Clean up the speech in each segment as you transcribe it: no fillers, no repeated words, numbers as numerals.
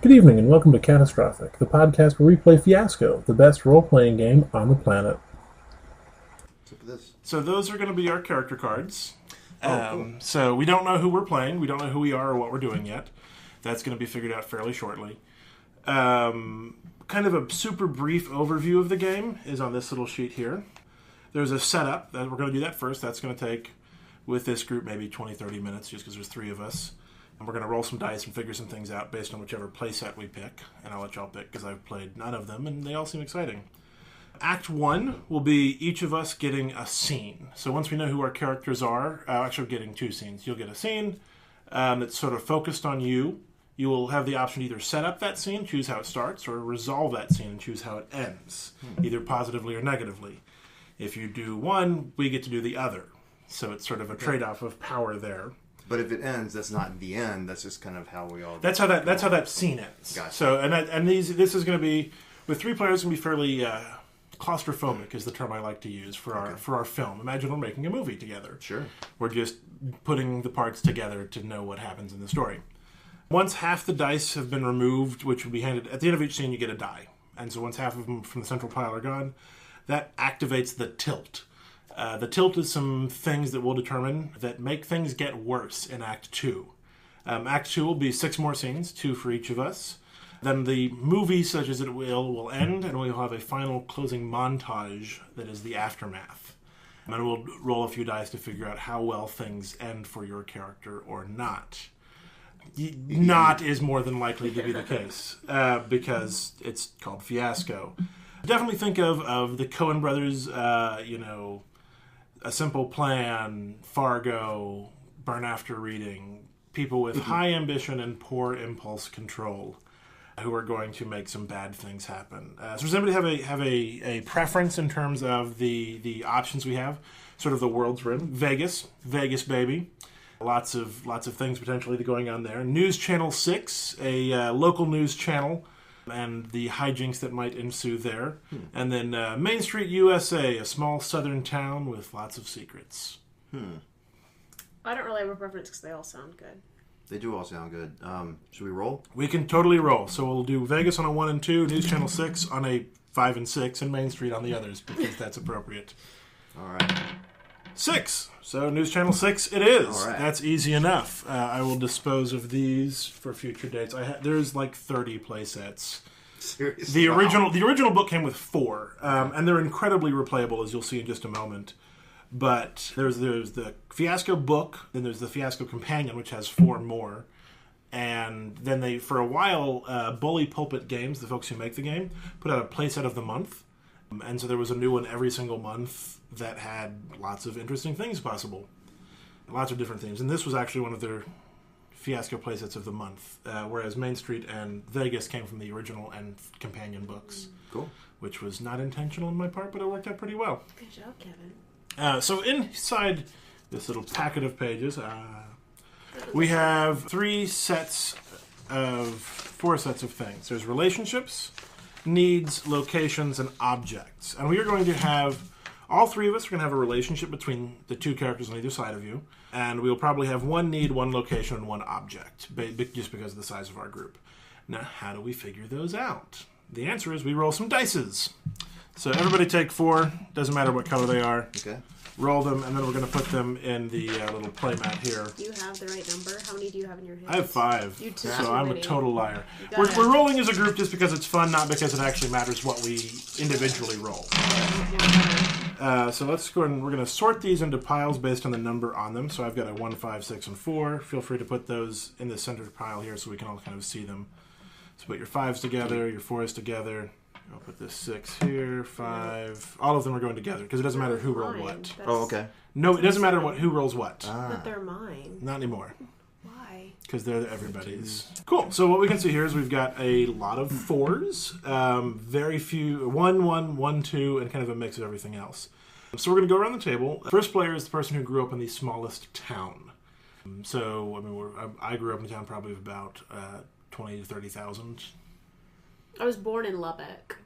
Good evening and welcome to Catastrophic, the podcast where we play Fiasco, the best role-playing game on the planet. So those are going to be our character cards. Cool. So we don't know who we're playing. We don't know who we are or what we're doing yet. That's going to be figured out fairly shortly. Kind of a super brief overview of the game is on this little sheet here. There's a setup. We're going to do that first. That's going to take, with this group, maybe 20, 30 minutes just because there's three of us. And we're going to roll some dice and figure some things out based on whichever playset we pick. And I'll let y'all pick because I've played none of them and they all seem exciting. Act 1 will be each of us getting a scene. So once we know who our characters are, actually getting two scenes. You'll get a scene that's sort of focused on you. You will have the option to either set up that scene, choose how it starts, or resolve that scene and choose how it ends, either positively or negatively. If you do one, we get to do the other. So it's sort of a trade-off of power there. But if it ends, that's not the end. That's just kind of how we all. That's how that scene ends. Gotcha. So this is going to be with three players. It's going to be fairly claustrophobic, is the term I like to use for our film. Imagine we're making a movie together. Sure. We're just putting the parts together to know what happens in the story. Once half the dice have been removed, which will be handed at the end of each scene, you get a die. And so once half of them from the central pile are gone, that activates the tilt. The tilt is some things that we'll determine that make things get worse in Act 2. Act 2 will be 6 more scenes, 2 for each of us. Then the movie, such as it will end, and we'll have a final closing montage that is the aftermath. And we'll roll a few dice to figure out how well things end for your character or not. Not is more than likely to be the case, because it's called Fiasco. Definitely think of the Coen brothers, A Simple Plan, Fargo, Burn After Reading, people with high ambition and poor impulse control who are going to make some bad things happen. So does anybody have a preference in terms of the options we have? Sort of the world's rim. Vegas, baby. Lots of things potentially going on there. News Channel 6, a local news channel, and the hijinks that might ensue there. And then Main Street, USA, a small southern town with lots of secrets. I don't really have a preference because they all sound good. They do all sound good. Should we roll? We can totally roll. So we'll do Vegas on a 1 and 2, News Channel 6 on a 5 and 6, and Main Street on the others, because that's appropriate. All right. 6. So News Channel 6 it is. All right. That's easy enough. I will dispose of these for future dates. There's like 30 play sets. Seriously? The original book came with 4, and they're incredibly replayable, as you'll see in just a moment. But there's the Fiasco book, then there's the Fiasco Companion, which has 4 more. And then they, for a while, Bully Pulpit Games, the folks who make the game, put out a playset of the month. And so there was a new one every single month that had lots of interesting things possible. Lots of different themes. And this was actually one of their Fiasco playsets of the month, whereas Main Street and Vegas came from the original and companion books. Cool. Which was not intentional on my part, but it worked out pretty well. Good job, Kevin. So inside this little packet of pages, we have 4 sets of things. There's relationships, needs, locations, and objects. And we are going to have, all 3 of us are going to have a relationship between the 2 characters on either side of you. And we'll probably have 1 need, 1 location, and 1 object, just because of the size of our group. Now, how do we figure those out? The answer is we roll some dices. So everybody take 4, doesn't matter what color they are. Okay. Roll them, and then we're going to put them in the little play mat here. Do you have the right number? How many do you have in your hands? I have 5. You too. So I'm a total liar. We're rolling as a group just because it's fun, not because it actually matters what we individually roll. So let's go ahead and we're going to sort these into piles based on the number on them. So I've got a 1, 5, 6, and 4. Feel free to put those in the center pile here so we can all kind of see them. So put your 5s together, your 4s together. I'll put this 6 here, 5. All of them are going together because it doesn't matter who rolled what. Oh, okay. No, it doesn't matter who rolls what. But they're mine. Not anymore. Why? Because they're everybody's. Cool. So what we can see here is we've got a lot of 4s, very few, 1, 1, 1, 2, and kind of a mix of everything else. So we're going to go around the table. First player is the person who grew up in the smallest town. So, I mean, I grew up in a town probably of about 20 to 30,000. I was born in Lubbock.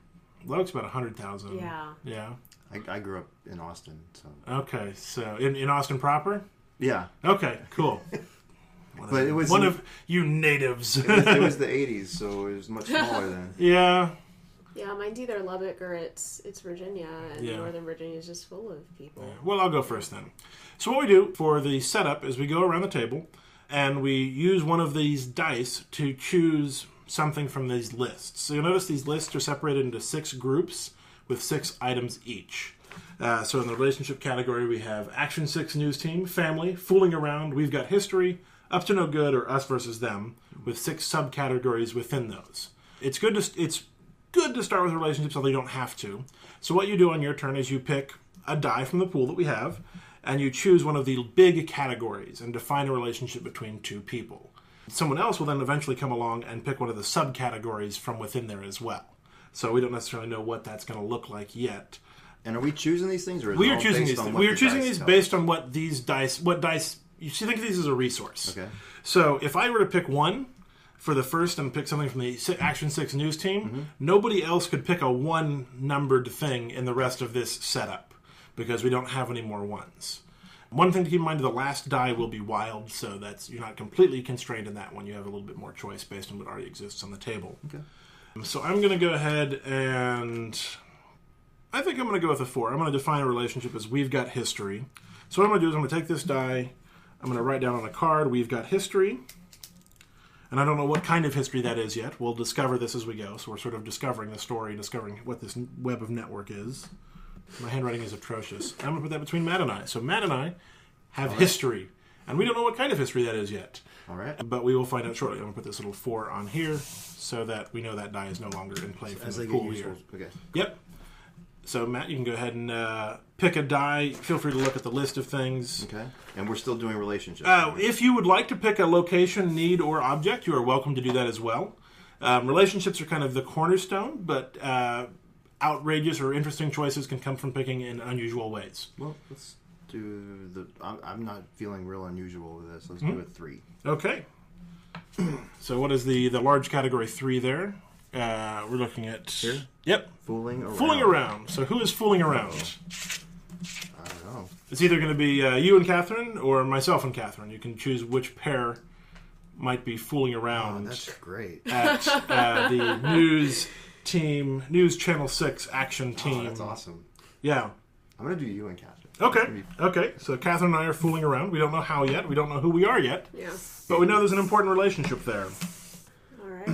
Lubbock's about 100,000. Yeah. Yeah. I grew up in Austin, so. Okay, so in Austin proper? Yeah. Okay, cool. But it was one of you natives. it was the 80s, so it was much smaller then. Yeah. Yeah, mine's either Lubbock or it's Virginia, and Yeah. Northern Virginia is just full of people. Yeah. Well, I'll go first then. So what we do for the setup is we go around the table and we use one of these dice to choose something from these lists. So you'll notice these lists are separated into 6 groups with 6 items each. So in the relationship category, we have Action 6 News Team, Family, Fooling Around, We've Got History, Up to No Good, or Us versus Them, with 6 subcategories within those. It's good to start with relationships, although you don't have to. So what you do on your turn is you pick a die from the pool that we have, and you choose one of the big categories and define a relationship between 2 people. Someone else will then eventually come along and pick one of the subcategories from within there as well. So we don't necessarily know what that's going to look like yet. And are we choosing these things, or is We it are all choosing based these on things. what We are the choosing dice these tell based us? on what dice. You should think of these as a resource. Okay. So if I were to pick one for the first and pick something from the Action 6 News Team, nobody else could pick a 1-numbered thing in the rest of this setup because we don't have any more ones. One thing to keep in mind, the last die will be wild, so that's you're not completely constrained in that one. You have a little bit more choice based on what already exists on the table. Okay. So I'm going to go ahead and I think I'm going to go with a 4. I'm going to define a relationship as We've Got History. So what I'm going to do is I'm going to take this die, I'm going to write down on a card, We've Got History. And I don't know what kind of history that is yet. We'll discover this as we go. So we're sort of discovering the story, discovering what this web of network is. My handwriting is atrocious. I'm going to put that between Matt and I. So Matt and I have history. And we don't know what kind of history that is yet. All right. But we will find out shortly. I'm going to put this little 4 on here so that we know that die is no longer in play from As the they get pool useful. here. Okay. Yep. So Matt, you can go ahead and pick a die. Feel free to look at the list of things. Okay. And we're still doing relationships. If you would like to pick a location, need, or object, you are welcome to do that as well. Relationships are kind of the cornerstone, but outrageous or interesting choices can come from picking in unusual ways. Well, let's do the... I'm not feeling real unusual with this. Let's do a 3. Okay. So what is the large category 3 there? We're looking at... Here? Yep. Fooling around. Fooling around. So who is fooling around? I don't know. It's either going to be you and Catherine or myself and Catherine. You can choose which pair might be fooling Oh, around that's great. at the News Channel 6 action team. Oh, that's awesome. Yeah. I'm going to do you and Catherine. Okay. So Catherine and I are fooling around. We don't know how yet. We don't know who we are yet. Yeah. But we know there's an important relationship there. All right.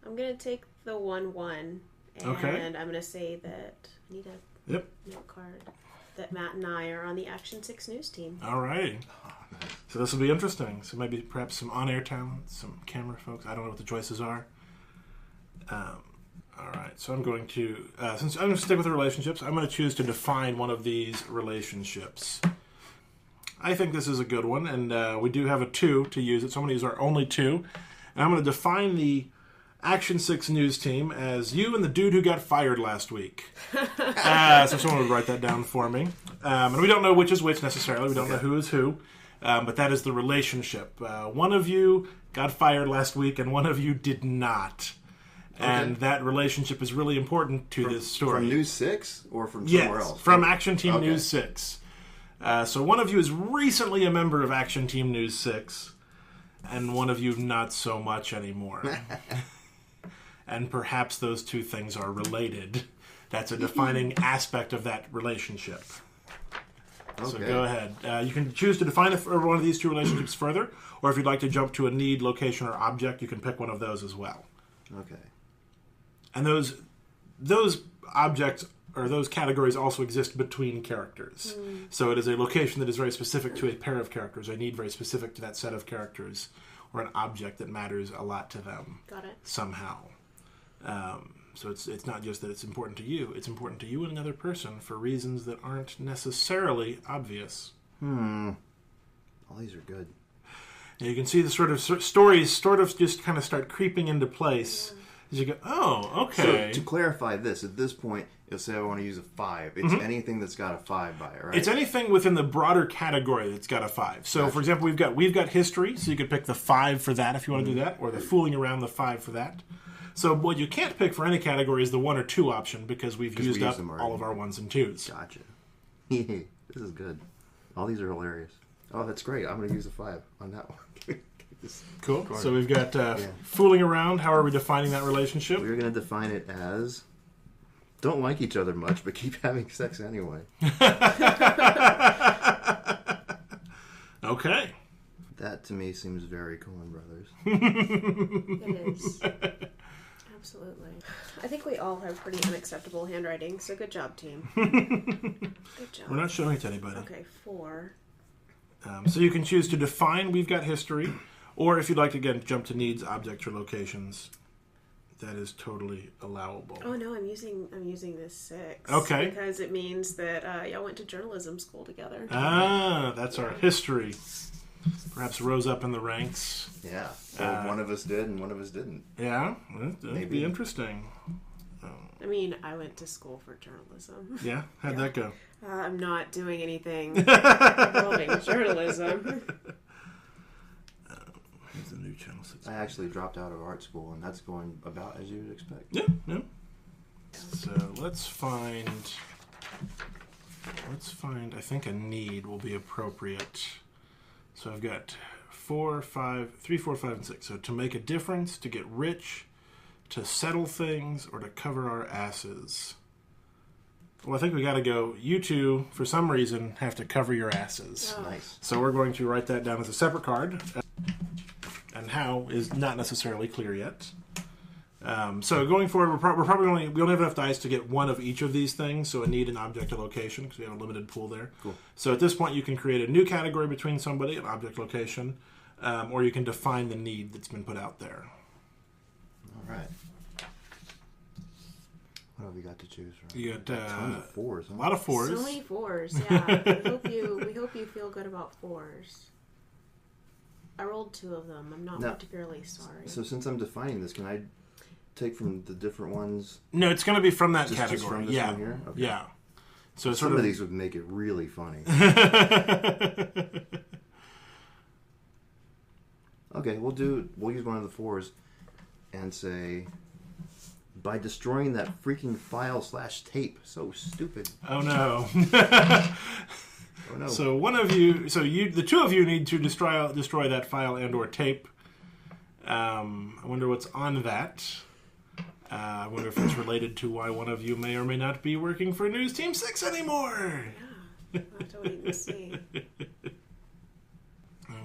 I'm going to take the 1-1. And Okay. I'm going to say that I need a Yep. note card that Matt and I are on the Action 6 News Team. All right. So this will be interesting. So maybe perhaps some on-air talent, some camera folks. I don't know what the choices are. All right. So I'm going to, since I'm going to stick with the relationships, I'm going to choose to define one of these relationships. I think this is a good one, and we do have a 2 to use it. So I'm going to use our only 2. And I'm going to define the Action 6 News Team as you and the dude who got fired last week. So someone would write that down for me. And we don't know which is which necessarily. We don't know who is who. But that is the relationship. One of you got fired last week and one of you did not. And that relationship is really important to this story. From News 6 or from somewhere else? From Action Team Okay. News 6. So one of you is recently a member of Action Team News 6. And one of you not so much anymore. And perhaps those 2 things are related. That's a defining aspect of that relationship. So Okay. go ahead. You can choose to define one of these 2 relationships further, or if you'd like to jump to a need, location, or object, you can pick one of those as well. Okay. And those objects or those categories also exist between characters. So it is a location that is very specific to a pair of characters, a need very specific to that set of characters, or an object that matters a lot to them. Got it. Somehow. So it's not just that it's important to you, it's important to you and another person for reasons that aren't necessarily obvious. All these are good. And you can see the sort of stories sort of just kind of start creeping into place as you go, oh, okay. So to clarify this, at this point, you'll say I want to use a 5. It's anything that's got a 5 by it, right? It's anything within the broader category that's got a 5. So, for example, we've got history, so you could pick the 5 for that if you want to do that, or the fooling around the 5 for that. So what you can't pick for any category is the 1 or 2 option because we've used up them all of our 1s and 2s. Gotcha. This is good. All these are hilarious. Oh, that's great. I'm going to use a 5 on that one. Cool. So we've got fooling around. How are we defining that relationship? We're going to define it as don't like each other much, but keep having sex anyway. Okay. That to me seems very Coen Brothers. It is. Absolutely. I think we all have pretty unacceptable handwriting, so good job, team. Good job. We're not showing it to anybody. Okay, 4. So you can choose to define we've got history, or if you'd like to, again, jump to needs, objects, or locations. That is totally allowable. Oh no, I'm using this 6. Okay. Because it means that y'all went to journalism school together. Ah, that's our history. Perhaps rose up in the ranks. Yeah. Or one of us did and one of us didn't. Yeah, that'd be interesting. I mean, I went to school for journalism. Yeah? How'd that go? I'm not doing anything involving journalism. Here's the new channel 6. I actually dropped out of art school, and that's going about as you would expect. Yeah. So let's find, I think a need will be appropriate. So I've got 3, 4, 5, and 6. So to make a difference, to get rich, to settle things, or to cover our asses. Well, I think we got to go. You two, for some reason, have to cover your asses. Oh. Nice. So we're going to write that down as a separate card. And how is not necessarily clear yet. So going forward, we're probably we only have enough dice to get one of each of these things. So a need, an object, a location, because we have a limited pool there. Cool. So at this point, you can create a new category between somebody, an object, location, or you can define the need that's been put out there. All right. What have we got to choose from? You got a ton of 4s. Huh? a lot of 4s. So many 4s, yeah. We hope you feel good about 4s. I rolled 2 of them. I'm not particularly sorry. So since I'm defining this, can I take from the different ones? No, it's going to be from that Just category. from this one here? Okay. Yeah. So Some of these would make it really funny. Okay, we'll use one of the 4s and say, by destroying that freaking file/tape. So stupid. Oh no. Oh no. So the two of you need to destroy that file and/or tape. I wonder what's on that. I wonder if it's related to why one of you may or may not be working for News Team 6 anymore. Yeah, I'll have to wait and see.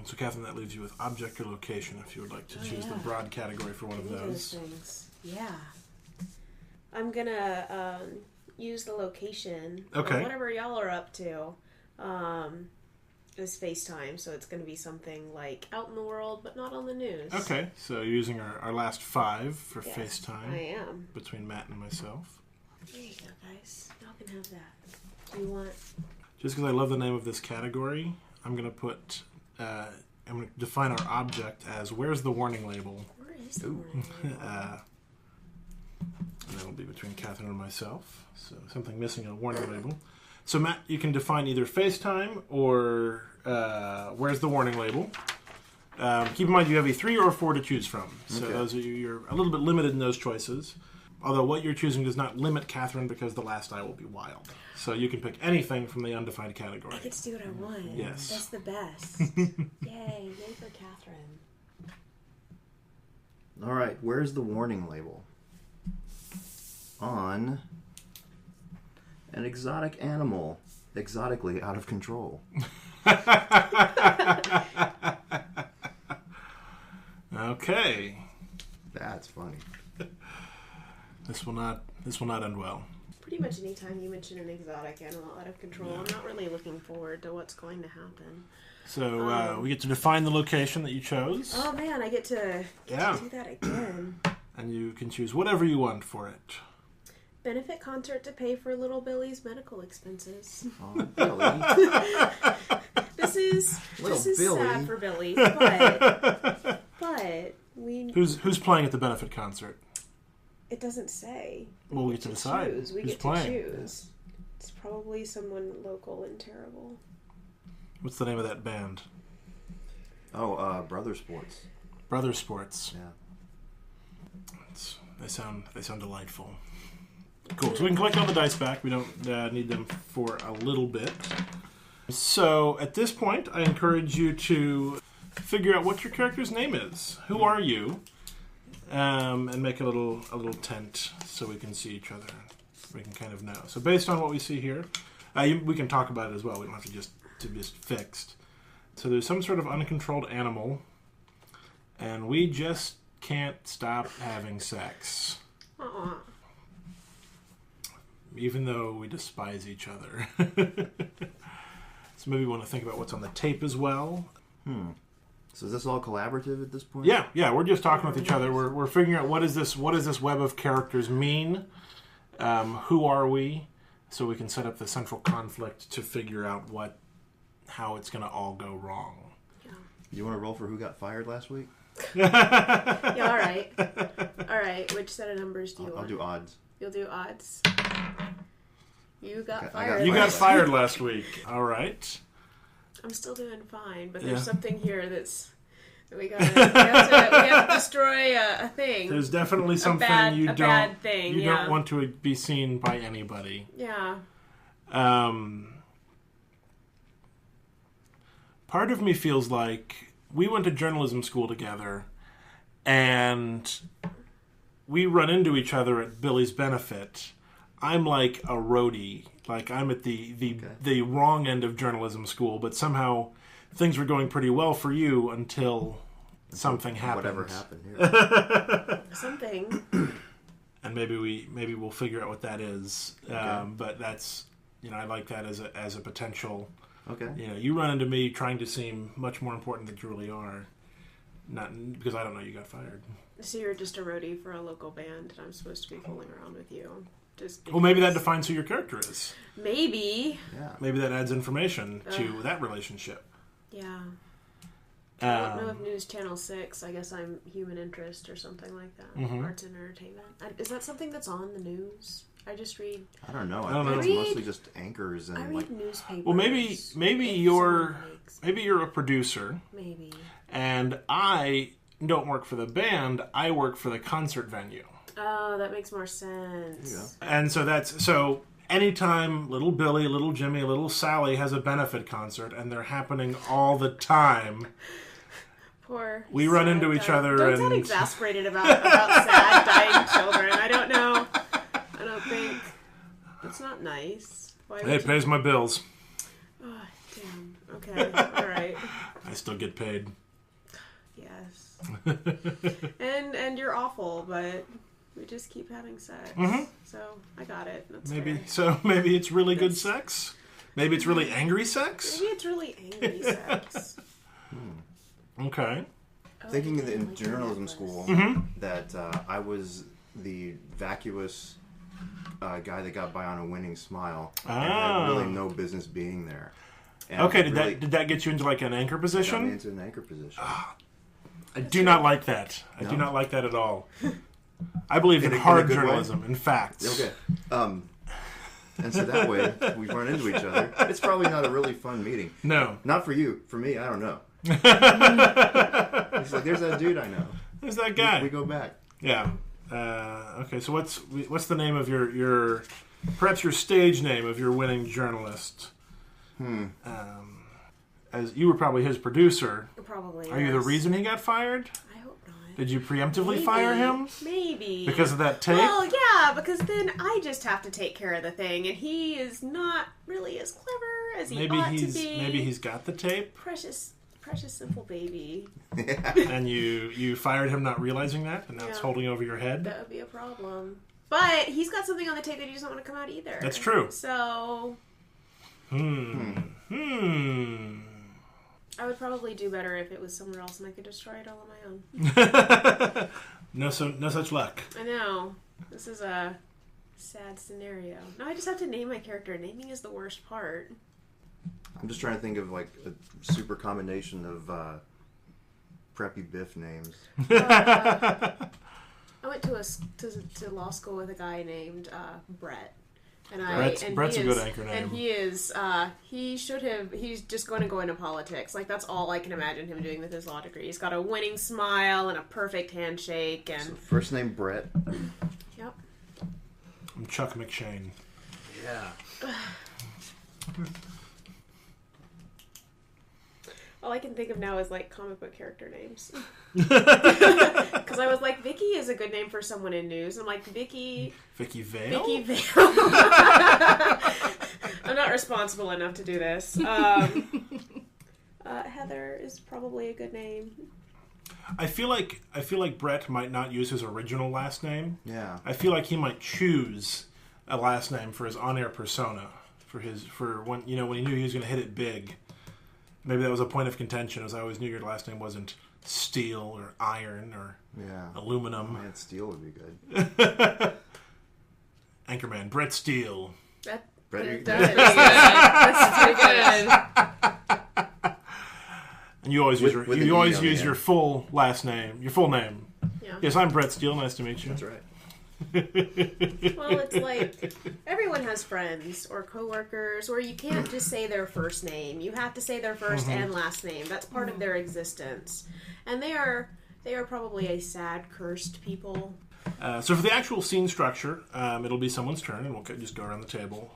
So, Catherine, that leaves you with object or location if you would like to choose the broad category for one of those. Things. Yeah. I'm gonna use the location. Okay. Or whatever y'all are up to. As FaceTime, so it's going to be something like out in the world, but not on the news. Okay, so you're using our last 5 for Yes, FaceTime. I am. Between Matt and myself. There you go, guys. Y'all can have that. Do you want? Just because I love the name of this category, I'm going to put. I'm going to define our object as where's the warning label. Where is the warning label? And that will be between Catherine and myself. So something missing a warning label. So Matt, you can define either FaceTime or where's the warning label. Keep in mind you have a 3 or 4 to choose from. So those are you're a little bit limited in those choices. Although what you're choosing does not limit Catherine because the last die will be wild. So you can pick anything from the undefined category. I get to do what I want. Yes. That's the best. Yay for Catherine. All right, where's the warning label? On an exotic animal, exotically out of control. Okay. That's funny. This will not end well. Pretty much any time you mention an exotic animal out of control, I'm not really looking forward to what's going to happen. So we get to define the location that you chose. Oh man, I get to do that again. And you can choose whatever you want for it. Benefit concert to pay for little Billy's medical expenses. Oh, Billy. This is Billy. sad for Billy, but we. Who's playing at the benefit concert? It doesn't say. Well, we get to decide. Choose. We who's get playing. to choose. It's probably someone local and terrible. What's the name of that band? Oh, Brother Sports. Brother Sports. Yeah. They sound delightful. Cool. So we can collect all the dice back. We don't need them for a little bit. So at this point, I encourage you to figure out what your character's name is. Who are you? And make a little tent so we can see each other. We can kind of know. So based on what we see here, we can talk about it as well. We don't have to just fixed. So there's some sort of uncontrolled animal, and we just can't stop having sex. Uh-uh. Even though we despise each other. So maybe we want to think about what's on the tape as well. So is this all collaborative at this point? Yeah, we're just talking with each other. We're figuring out what does this web of characters mean? Who are we? So we can set up the central conflict to figure out how it's going to all go wrong. Yeah. Do you want to roll for who got fired last week? Yeah, all right. All right, which set of numbers do you want? I'll do odds. You'll do odds. You got I fired. got You got fired last week. All right. I'm still doing fine, but Yeah. there's something here that we have to destroy a thing. There's definitely something bad thing. you don't want to be seen by anybody. Yeah. Part of me feels like we went to journalism school together, and we run into each other at Billy's benefit. I'm like a roadie. Like, I'm at the wrong end of journalism school, but somehow things were going pretty well for you until something happened. Whatever happened here. Something. And maybe we'll figure out what that is. Okay. But that's, I like that as a potential. Okay. You run into me trying to seem much more important than you really are. Not because I don't know you got fired. So you're just a roadie for a local band, and I'm supposed to be fooling around with you. Well, maybe that defines who your character is. Maybe. Yeah. Maybe that adds information to that relationship. Yeah. I don't know if News Channel 6, I guess I'm human interest or something like that. Mm-hmm. Arts and entertainment. Is that something that's on the news? I just read... I don't know. I don't think know. it's mostly just anchors and I read newspapers. Well, maybe you're a producer. Maybe. And I don't work for the band. I work for the concert venue. Oh, that makes more sense. And so anytime little Billy, little Jimmy, little Sally has a benefit concert, and they're happening all the time, we run into each other. Don't sound exasperated about sad dying children. I don't know. I don't think that's not nice. It pays my bills. Oh, damn. Okay. All right. I still get paid. Yes. and you're awful, but we just keep having sex. Mm-hmm. So I got it. That's Maybe fair. so. Maybe it's really good sex. Maybe it's really angry sex. Maybe it's really angry sex. Okay. thinking that in like journalism necklace. school Mm-hmm. that I was the vacuous guy that got by on a winning smile and had really no business being there. And Okay, really did that get you into like an anchor got me position? into an anchor position. I do not like that. I do No? not like that at all. I believe in In a hard good way? journalism, in facts. Okay. And so that way we run into each other. It's probably not a really fun meeting. No. Not for you. For me, I don't know. It's like, there's that dude I know. There's that guy. We go back. Yeah. Okay, so what's the name of your perhaps your stage name of your winning journalist? As you were probably his producer. Probably. Are you the yes. reason he got fired? I hope not. Did you preemptively Maybe. fire him Maybe. because of that tape? Well, yeah, because then I just have to take care of the thing, and he is not really as clever as he ought to be. Maybe he's got the tape, precious, simple baby. and you fired him not realizing that, and now it's Yeah. holding over your head. That would be a problem. But he's got something on the tape that he doesn't want to come out either. That's true. So I would probably do better if it was somewhere else and I could destroy it all on my own. No such luck. I know. This is a sad scenario. Now I just have to name my character. Naming is the worst part. I'm just trying to think of like a super combination of preppy Biff names. I went to law school with a guy named Brett. And Brett's a good anchor name. And he is, he's just going to go into politics. Like, that's all I can imagine him doing with his law degree. He's got a winning smile and a perfect handshake. And So first name Brett. Yep. I'm Chuck McShane. Yeah. All I can think of now is like comic book character names. Because I was like, Vicky is a good name for someone in news. I'm like, Vicky Vale? Vicky Vale. I'm not responsible enough to do this. Heather is probably a good name. I feel like Brett might not use his original last name. Yeah. I feel like he might choose a last name for his on-air persona, for when he knew he was going to hit it big. Maybe that was a point of contention, as I always knew your last name wasn't Steel or Iron or Aluminum. Man, Steel would be good. Anchorman, Brett Steele. Brett, That's pretty good. And you always use your full last name, your full name. Yeah. Yes, I'm Brett Steele. Nice to meet you. That's right. Well, it's like everyone has friends or coworkers, or you can't just say their first name. You have to say their first and last name. That's part of their existence, and they are probably a sad, cursed people. So for the actual scene structure, it'll be someone's turn, and we'll just go around the table.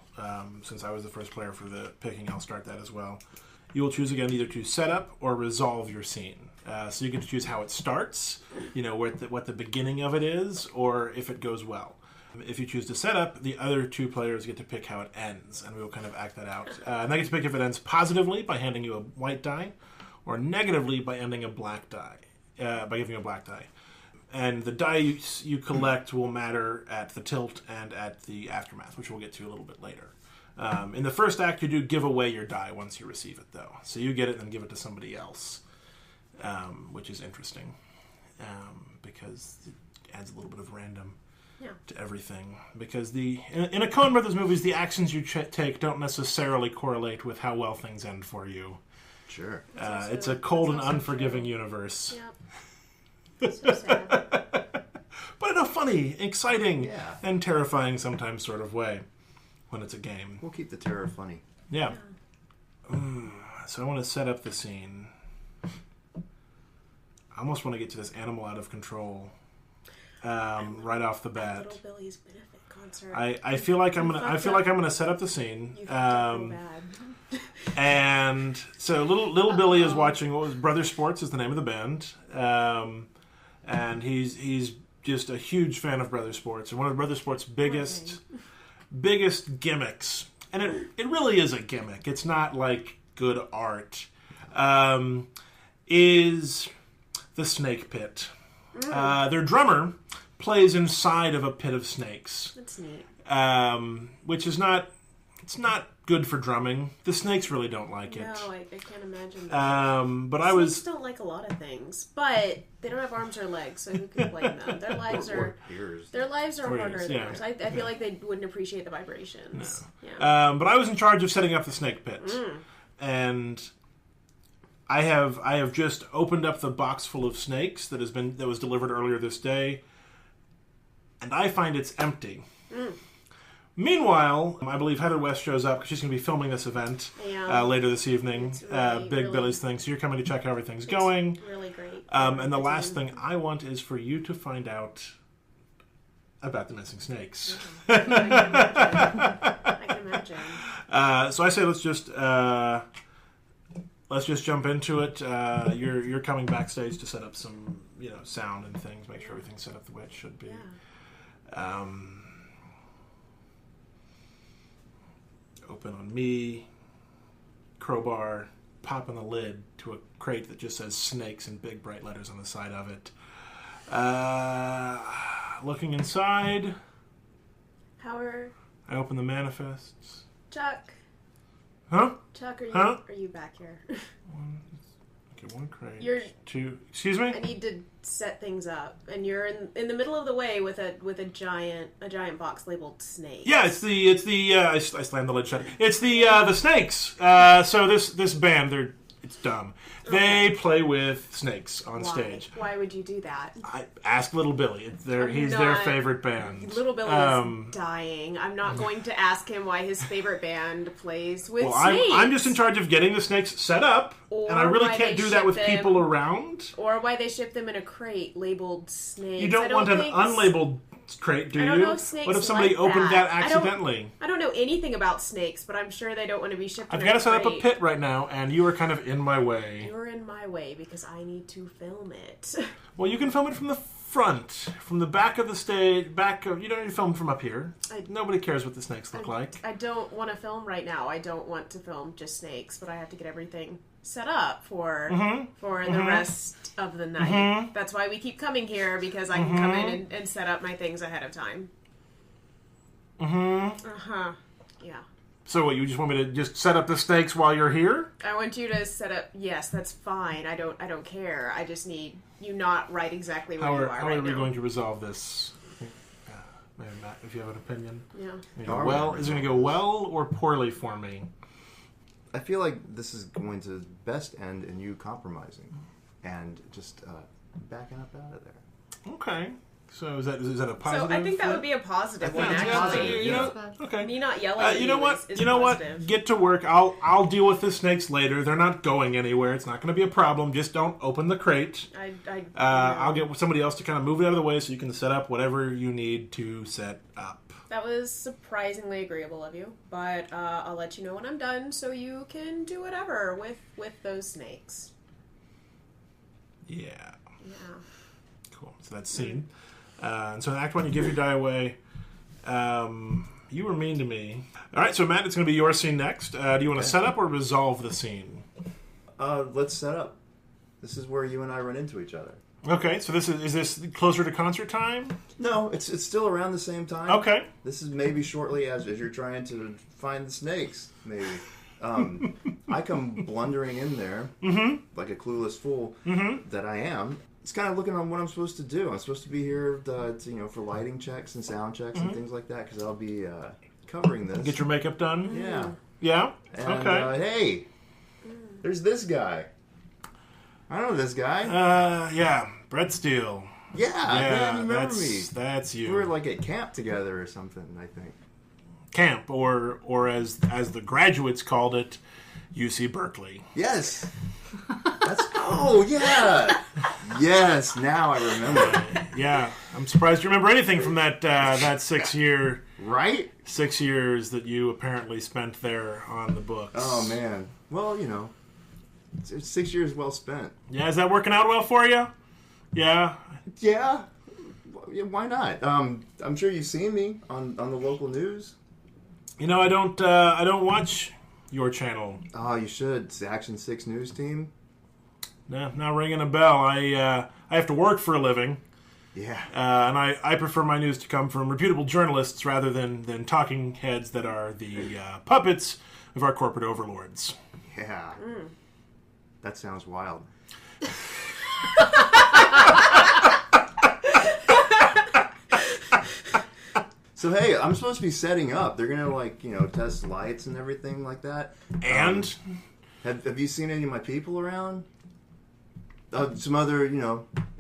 Since I was the first player for the picking, I'll start that as well. You will choose again either to set up or resolve your scene. So you get to choose how it starts, what the beginning of it is, or if it goes well. If you choose to set up, the other two players get to pick how it ends, and we will kind of act that out. And they get to pick if it ends positively by handing you a white die, or negatively by ending a black die, by giving you a black die. And the die you collect will matter at the tilt and at the aftermath, which we'll get to a little bit later. In the first act, you do give away your die once you receive it, though. So you get it and then give it to somebody else, which is interesting because it adds a little bit of random to everything. Because in a Coen Brothers movies, the actions you take don't necessarily correlate with how well things end for you. Sure. It's a cold and unforgiving universe. Yep. So sad. But in a funny, exciting, and terrifying sometimes sort of way. When it's a game. We'll keep the terror funny. Yeah. So I want to set up the scene. I almost want to get to this animal out of control right off the bat. Little Billy's benefit concert. I feel like I'm gonna set up the scene. You bad. And so little Billy is watching what was Brother Sports is the name of the band, and he's just a huge fan of Brother Sports, and one of Brother Sports' biggest gimmicks, and it really is a gimmick, it's not like good art, is the snake pit. Their drummer plays inside of a pit of snakes. That's neat. Which is it's not good for drumming. The snakes really don't like it. No, I can't imagine that. But Snakes don't like a lot of things, but they don't have arms or legs, so who can blame them? Their lives are harder than ours. I feel like they wouldn't appreciate the vibrations. No. Yeah. But I was in charge of setting up the snake pit, and I have just opened up the box full of snakes that was delivered earlier this day, and I find it's empty. Meanwhile, I believe Heather West shows up because she's going to be filming this event later this evening. Big Billy's thing. So you're coming to check how everything's going. Really great. And the last thing I want is for you to find out about the missing snakes. I can imagine. So I say let's just jump into it. You're coming backstage to set up some sound and things. Make sure everything's set up the way it should be. Yeah. Open on me, crowbar, popping the lid to a crate that just says snakes in big bright letters on the side of it. Looking inside. Howard. I open the manifests. Chuck. Huh? Chuck, Huh? Are you back here? One crate. You're- two. Excuse me? I need to set things up, and you're in the middle of the way with a giant box labeled snake. Yeah, it's the I slammed the lid shut. It's the snakes. So this band, it's dumb. They play with snakes on stage. Why would you do that? I ask Little Billy. He's their favorite band. Little Billy is dying. I'm not going to ask him why his favorite band plays with snakes. I'm just in charge of getting the snakes set up, and I really can't do that with people around. Or why they ship them in a crate labeled snakes. You don't want an unlabeled crate, do I you? don't know if snakes What if somebody like opened that I accidentally? I don't know anything about snakes, but I'm sure they don't want to be shipped. I've got to set up a pit right now, and you are kind of in my way. You're in my way because I need to film it. Well, you can film it from the front, from the back of the stage. You don't need to film from up here. Nobody cares what the snakes look like. I don't want to film right now. I don't want to film just snakes, but I have to get everything set up for the rest of the night. That's why we keep coming here, because I can come in and set up my things ahead of time. Yeah. So what, you just want me to just set up the snakes while you're here? I want you to set up. Yes, that's fine. I don't care. I just need you not right exactly where you are How right are we now. going to resolve this? Maybe Matt, if you have an opinion. Yeah. Well, is it going to go well or poorly for me? I feel like this is going to best end in you compromising and just backing up out of there. Okay. So is that a positive? So I think that would be a positive one, actually. Okay. Me not yelling at you know what? is You know positive. what? Get to work. I'll deal with the snakes later. They're not going anywhere. It's not going to be a problem. Just don't open the crate. I'll get somebody else to kind of move it out of the way so you can set up whatever you need to set up. That was surprisingly agreeable of you, but I'll let you know when I'm done so you can do whatever with those snakes. Yeah. Yeah. Cool. So that's scene. And so in Act 1, you give your die away. You were mean to me. All right, so Matt, it's going to be your scene next. Do you want to set up or resolve the scene? Let's set up. This is where you and I run into each other. Okay, so is this closer to concert time? No, it's still around the same time. Okay. This is maybe shortly as you're trying to find the snakes, maybe. I come blundering in there like a clueless fool that I am. It's kind of looking on what I'm supposed to do. I'm supposed to be here for lighting checks and sound checks and things like that, because I'll be covering this. Get your makeup done? Yeah. Yeah? And, Okay. Hey, there's this guy. I know this guy. Yeah. Brett Steele. Yeah, man, you remember me. That's you. We were like at camp together or something, I think. Camp, or as the graduates called it, UC Berkeley. Yes. Oh, yeah. Yes, now I remember. Yeah, I'm surprised you remember anything from that 6 year. Right? 6 years that you apparently spent there on the books. Oh, man. Well, it's 6 years well spent. Yeah, is that working out well for you? Yeah. Yeah. Why not? I'm sure you've seen me on the local news. I don't watch your channel. Oh, you should. It's the Action 6 news team. No, not ringing a bell. I have to work for a living. Yeah. And I prefer my news to come from reputable journalists rather than talking heads that are the puppets of our corporate overlords. Yeah. That sounds wild. So, hey, I'm supposed to be setting up. They're going to, test lights and everything like that. And? Have you seen any of my people around? Some other,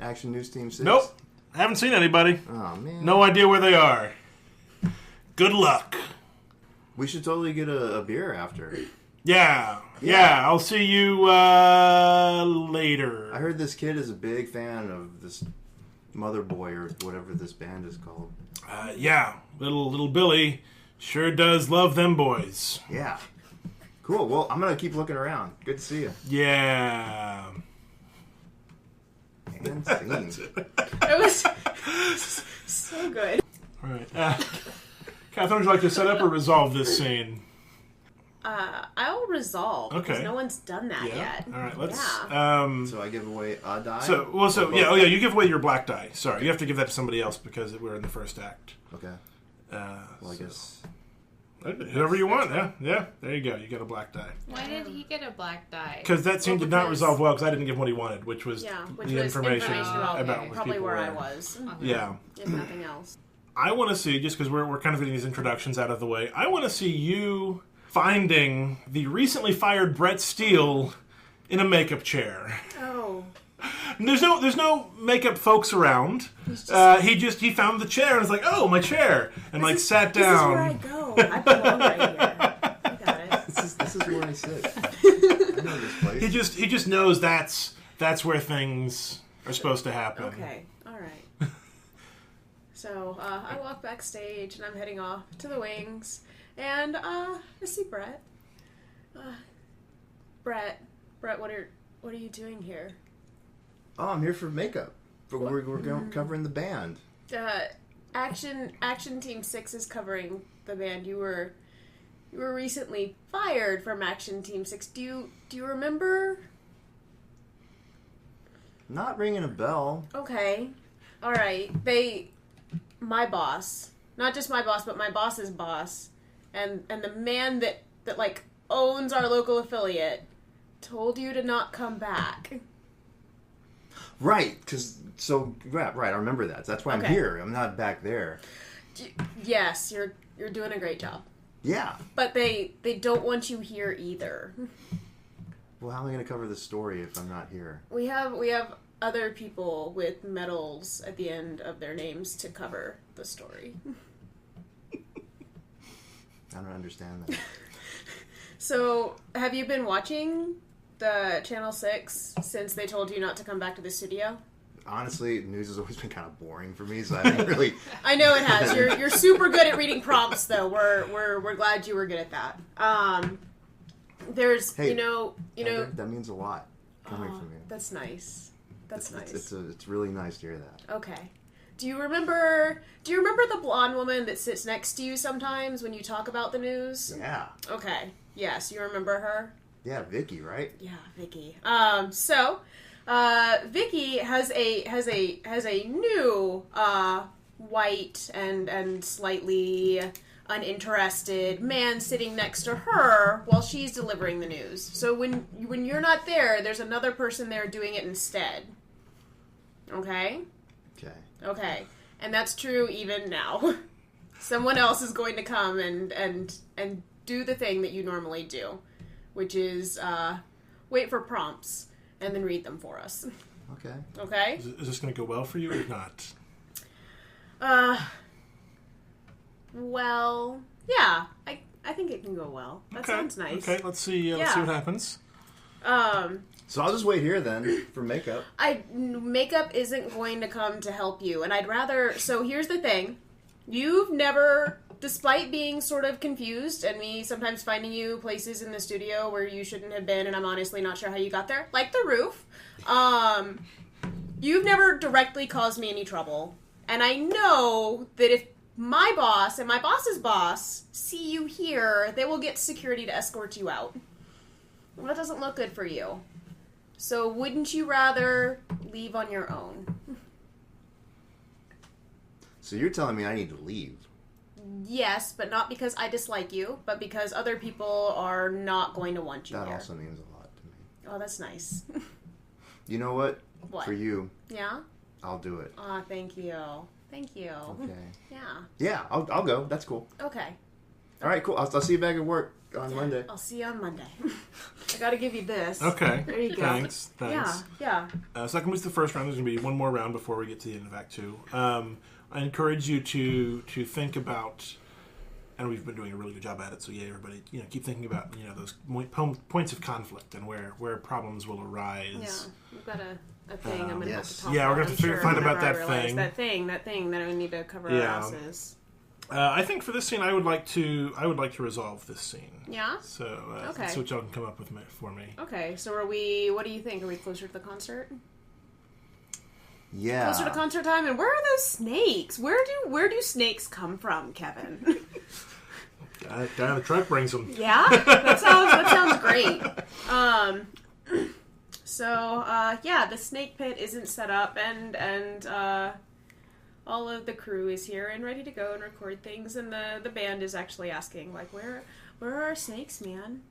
Action News Team 6? Nope. Haven't seen anybody. Oh, man. No idea where they are. Good luck. We should totally get a beer after. Yeah. I'll see you later. I heard this kid is a big fan of this Mother Boy or whatever this band is called. Yeah. Little Billy sure does love them boys. Yeah. Cool. Well, I'm going to keep looking around. Good to see you. Yeah. And scene. It was so good. All right. Catherine, would you like to set up or resolve this scene? I'll resolve. Okay. Because no one's done that yet. All right. Let's. Yeah. So I give away a die? You give away your black die. Sorry, you have to give that to somebody else because we're in the first act. Okay. I guess. Whoever you want, yeah. There you go. You got a black die. Why did he get a black die? Because that scene did not resolve well because I didn't give him what he wanted, which was the information about probably people where were. I was. Yeah. If nothing else. I want to see, just because we're kind of getting these introductions out of the way, I want to see you finding the recently fired Brett Steele in a makeup chair. Oh. And there's no makeup folks around. He found the chair and was like, oh, my chair, and sat down. This is where I go. I belong right here. I got it. This is where I sit. I know this place. He just knows that's where things are supposed to happen. Okay. All right. So I walk backstage, and I'm heading off to the wings, and I see Brett. Brett, what are you doing here? Oh, I'm here for makeup. We're covering the band. Action Team 6 is covering the band. You were recently fired from Action Team 6. Do you remember? Not ringing a bell. Okay. All right. My boss, not just my boss, but my boss's boss, and the man that like owns our local affiliate, told you to not come back. Right, right, I remember that. That's why I'm here. I'm not back there. Yes, you're doing a great job. Yeah. But they don't want you here either. Well, how am I going to cover this story if I'm not here? We have other people with medals at the end of their names to cover the story. I don't understand that. So, have you been watching the Channel 6 since they told you not to come back to the studio? Honestly, news has always been kind of boring for me, so I haven't really... I know it has. You're super good at reading prompts, though. We're glad you were good at that. There's, hey, Heather, that means a lot coming from you. That's nice. That's nice. It's really nice to hear that. Okay. Do you remember the blonde woman that sits next to you sometimes when you talk about the news? Yeah. Okay. Yes, you remember her? Yeah, Vicky, right? Yeah, Vicky. Vicky has a new white and slightly uninterested man sitting next to her while she's delivering the news. So when you're not there, there's another person there doing it instead. Okay? Okay. And that's true even now. Someone else is going to come and do the thing that you normally do, which is wait for prompts and then read them for us. Okay. Okay? Is this going to go well for you or not? Well, yeah. I think it can go well. That sounds nice. Okay, let's see what happens. So I'll just wait here then for makeup. Makeup isn't going to come to help you, and I'd rather... So here's the thing. You've never, despite being sort of confused, and me sometimes finding you places in the studio where you shouldn't have been, and I'm honestly not sure how you got there, like the roof, you've never directly caused me any trouble. And I know that if my boss and my boss's boss see you here, they will get security to escort you out. Well, that doesn't look good for you. So wouldn't you rather leave on your own? So you're telling me I need to leave? Yes, but not because I dislike you, but because other people are not going to want you That here. also means a lot to me. Oh, that's nice. You know what? What? For you, Yeah? I'll do it. Aw, thank you. Thank you. Okay. Yeah. Yeah, I'll go. That's cool. Okay. All right, cool. I'll see you back at work on Monday. I'll see you on Monday. I gotta give you this. Okay. There you go. Thanks. Yeah. So that completes the first round. There's going to be one more round before we get to the end of Act 2. I encourage you to think about, and we've been doing a really good job at it, so yeah, everybody, keep thinking about, those points of conflict and where problems will arise. Yeah. We've got a thing I'm going to have to talk Yeah, about. we're going to have to find about that thing. That thing that I need to cover our asses. I think for this scene, I would like to resolve this scene. Yeah? So Okay. that's what y'all can come up with for me. Okay, so what do you think? Are we closer to the concert? Yeah. Closer to concert time? And where are those snakes? Where do snakes come from, Kevin? Guy on the truck brings them. Yeah? That sounds great. The snake pit isn't set up, and all of the crew is here and ready to go and record things, and the band is actually asking, like, where are our snakes, man?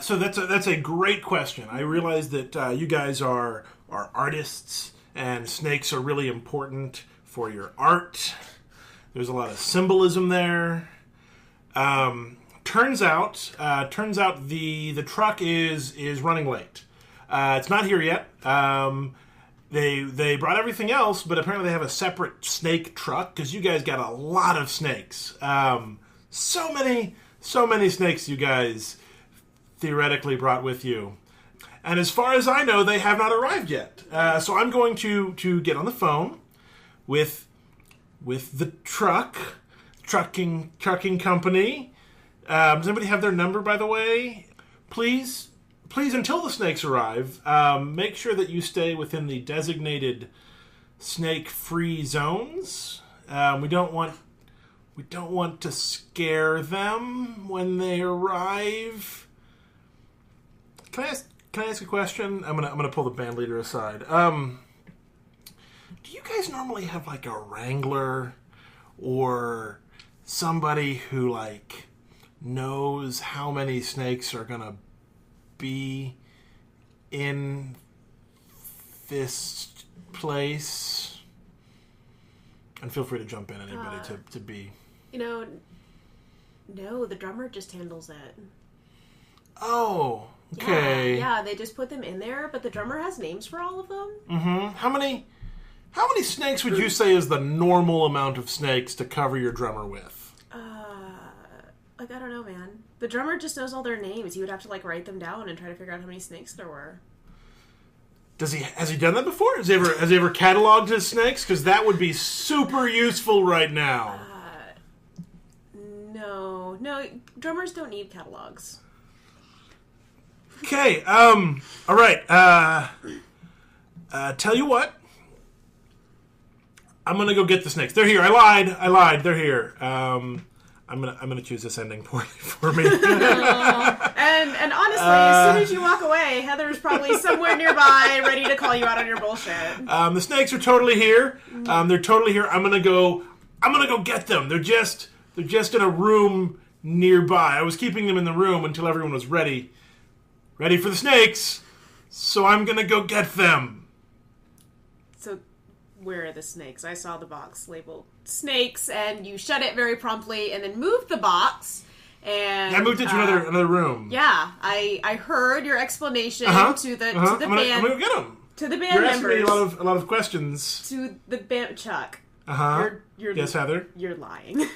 So that's a great question. I realize that you guys are artists, and snakes are really important for your art. There's a lot of symbolism there. Turns out the truck is running late. It's not here yet. They brought everything else, but apparently they have a separate snake truck because you guys got a lot of snakes. So many snakes you guys theoretically brought with you. And as far as I know, they have not arrived yet. So I'm going to get on the phone with with the trucking company. Does anybody have their number, by the way? Please, until the snakes arrive, make sure that you stay within the designated snake-free zones. We don't want to scare them when they arrive. Can I ask a question? I'm gonna pull the band leader aside. Do you guys normally have like a wrangler or somebody who like knows how many snakes are gonna be in this place? And feel free to jump in, anybody, to be... No, the drummer just handles it. Oh, okay. Yeah, they just put them in there, but the drummer has names for all of them. Mm-hmm. How many snakes would you say is the normal amount of snakes to cover your drummer with? I don't know, man. The drummer just knows all their names. You would have to, write them down and try to figure out how many snakes there were. Has he done that before? Has he ever cataloged his snakes? Because that would be super useful right now. No, drummers don't need catalogs. Okay, all right. Tell you what. I'm gonna go get the snakes. They're here. I lied. They're here. I'm gonna choose this ending poorly for me. And honestly, as soon as you walk away, Heather's probably somewhere nearby, ready to call you out on your bullshit. The snakes are totally here. They're totally here. I'm gonna go get them. They're just in a room nearby. I was keeping them in the room until everyone was ready for the snakes. So I'm gonna go get them. So, where are the snakes? I saw the box labeled snakes, and you shut it very promptly, and then moved the box. And I moved it to another room. Yeah, I heard your explanation to the band. I'm gonna go get them. To the band You're members. asking me a lot of questions. To the band, Chuck. You're Yes, Heather. You're lying.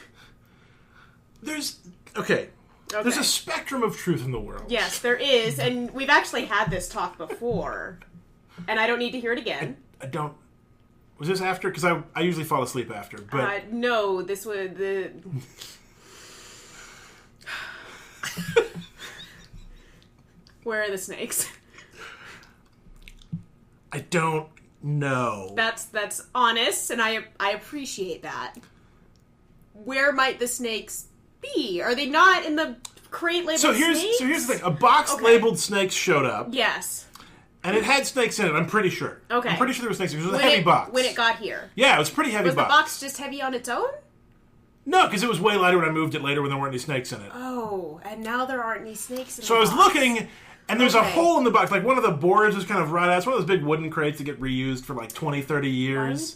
There's a spectrum of truth in the world. Yes, there is, and we've actually had this talk before, and I don't need to hear it again. I don't. Was this after? Because I usually fall asleep after. But no, this was the. Where are the snakes? I don't know. That's honest, and I appreciate that. Where might the snakes be? Are they not in the crate labeled snakes? So here's the thing. A box labeled snakes showed up. Yes. And it had snakes in it, I'm pretty sure. Okay. I'm pretty sure there were snakes in it. It was a heavy box. When it got here. Yeah, it was a pretty heavy box. Was the box just heavy on its own? No, because it was way lighter when I moved it later when there weren't any snakes in it. Oh, and now there aren't any snakes in the box. So I was looking, and there's a hole in the box. Like, one of the boards was kind of rotted out. It's one of those big wooden crates that get reused for like 20, 30 years.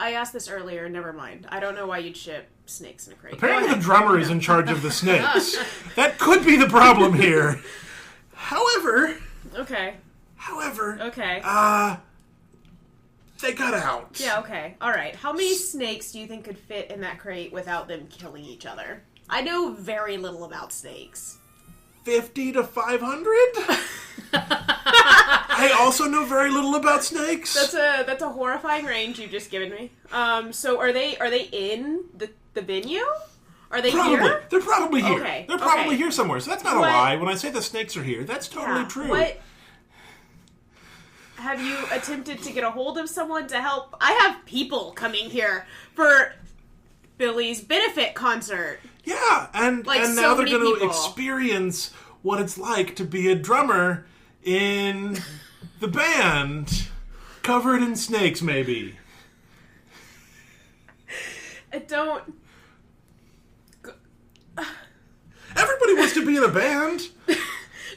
I asked this earlier, never mind. I don't know why you'd ship snakes in a crate. Apparently the drummer is in charge of the snakes. That could be the problem here. However... Okay. They got out. Yeah, okay. Alright. How many snakes do you think could fit in that crate without them killing each other? I know very little about snakes. 50 to 500? I also know very little about snakes. That's a horrifying range you've just given me. So are they in the venue? Are they here? They're probably here. Okay. They're probably here somewhere. So that's not a lie. When I say the snakes are here, that's totally true. What? Have you attempted to get a hold of someone to help? I have people coming here for Billy's benefit concert. Yeah, and so now they're going to people. experience what it's like to be a drummer in the band, covered in snakes, maybe. I don't... Everybody wants to be in a band.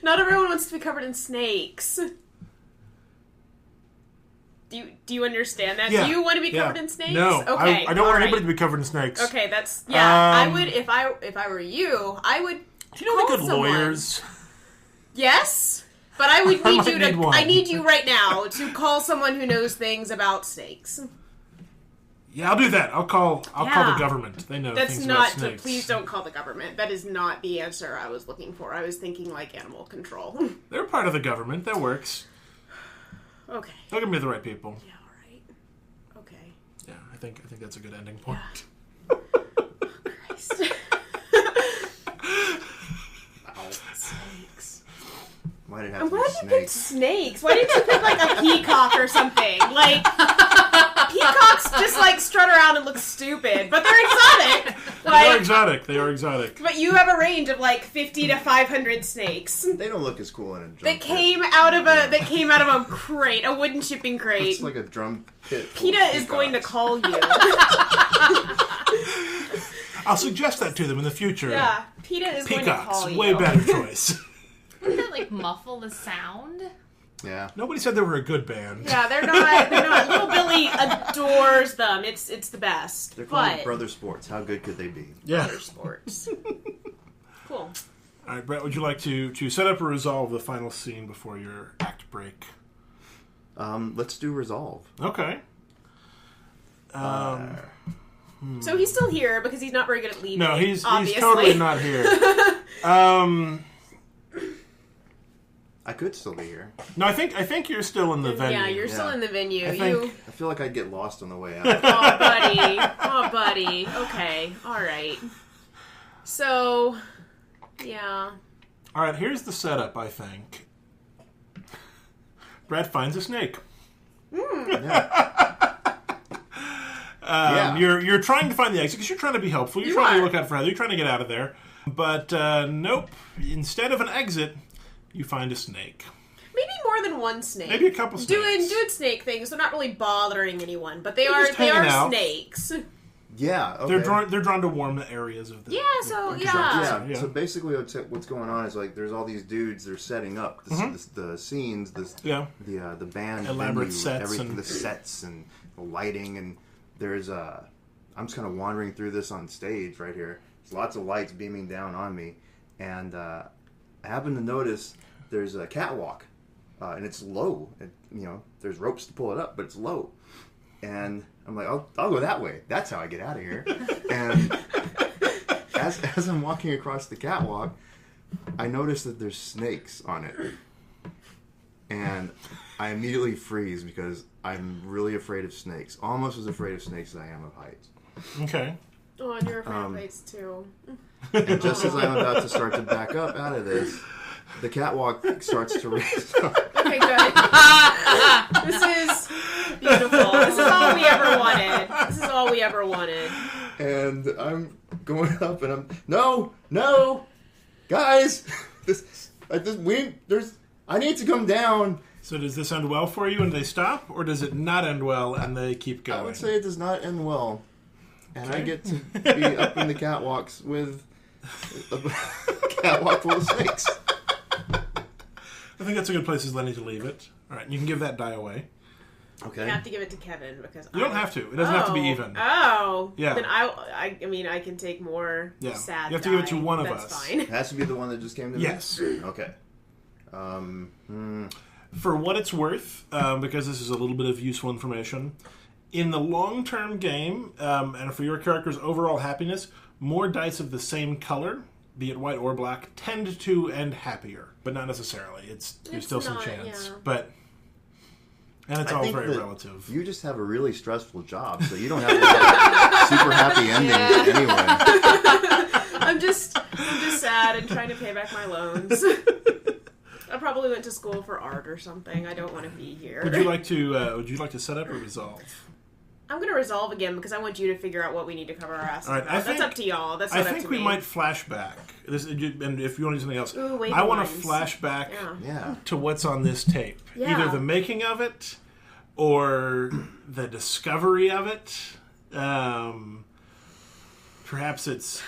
Not everyone wants to be covered in snakes. Do you understand that? Yeah. Do you want to be covered in snakes? No, Okay. I don't want anybody to be covered in snakes. Okay, that's I would if I were you, I would. Do you know any good lawyers? Yes, but I would need you to. one. I need you right now to call someone who knows things about snakes. Yeah, I'll do that. I'll call the government. They know That's things not. about snakes. Please don't call the government. That is not the answer I was looking for. I was thinking like animal control. They're part of the government. That works. Okay. They'll give me the right people. Yeah. All right. Okay. Yeah, think that's a good ending point. Christ. Snakes. Why did it have And to why be did you pick snakes? snakes? Why didn't you pick like a peacock or something? Like peacocks just like strut around and look stupid, but they're exotic. They are exotic. But you have a range of like 50 to 500 snakes They don't look as cool in a drum that pit. came out of a crate, a wooden shipping crate. It's like a drum pit. full PETA of is going to peacocks. call you. I'll suggest that to them in the future. Yeah, PETA is going to Peacocks, call you. way better choice. Doesn't that like muffle the sound? Yeah. Nobody said they were a good band. Yeah, they're not. Little Billy adores them. It's the best. They're called But Brother Sports. How good could they be? Yeah. other sports. Cool. All right, Brett, would you like to set up or resolve the final scene before your act break? Let's do Resolve. Okay. So he's still here because he's not very good at leading. No, he's obviously. totally not here. I could still be here. No, I think you're still in the venue. Yeah, you're still Yeah. in the venue. I think- I feel like I'd get lost on the way out. Oh, buddy. Oh, buddy. Okay. All right. So, yeah. All right, here's the setup, I think. Brett finds a snake. Yeah. You're trying to find the exit because you're trying to be helpful. You're You trying are. to look out for Heather. You're trying to get out of there. But nope. Instead of an exit, you find a snake. Maybe more than one snake. Maybe a couple snakes. Doing snake things. They're not really bothering anyone, but they They're are just hanging out. snakes. Yeah. Okay. They're drawn to warm the areas of the. Yeah, so, the- yeah. Yeah. So basically, what's going on is like there's all these dudes. They're setting up the scenes, Yeah. the band, Elaborate venue, sets everything, and- the sets and the lighting, and there's I'm just kind of wandering through this on stage right here. There's lots of lights beaming down on me, and I happen to notice there's a catwalk, and it's low. There's ropes to pull it up, but it's low, and I'm like, I'll go that way. That's how I get out of here. And as I'm walking across the catwalk, I notice that there's snakes on it. And I immediately freeze because I'm really afraid of snakes. Almost as afraid of snakes as I am of heights. Okay. Oh, and you're afraid of heights, too. And just as I'm about to start to back up out of this, the catwalk starts to raise up. Okay, good. This is beautiful. This is all we ever wanted. This is all we ever wanted. And I'm going up and I'm, no, guys, I need to come down. So does this end well for you and they stop, or does it not end well and they keep going? I would say it does not end well. And I Okay. get to be up in the catwalks with a catwalk full of snakes. I think that's a good place as Lenny to leave it. All right, you can give that die away. Okay. You have to give it to Kevin because You don't have to. It doesn't have to be even. Oh, Yeah. Then I mean, I can take more Yeah. sad. You have to give it to die. one of That's us. fine. It has to be the one that just came to me? Yes. Okay. For what it's worth, because this is a little bit of useful information, in the long-term game, and for your character's overall happiness, more dice of the same color, be it white or black, tend to end happier, but not necessarily. There's It's still some not, chance, yeah. and it's I all think very that relative. You just have a really stressful job, so you don't have a super happy ending anyway. I'm just sad and trying to pay back my loans. I probably went to school for art or something. I don't want to be here. Would you like to set up or resolve? I'm going to resolve again because I want you to figure out what we need to cover our asses All right, about. I That's think- up to y'all. That's I not up think to we me. might flash back. And if you want to do something else, Ooh, wave I want to lines. flash back Yeah. Yeah. to what's on this tape. Yeah. Either the making of it or the discovery of it. Perhaps it's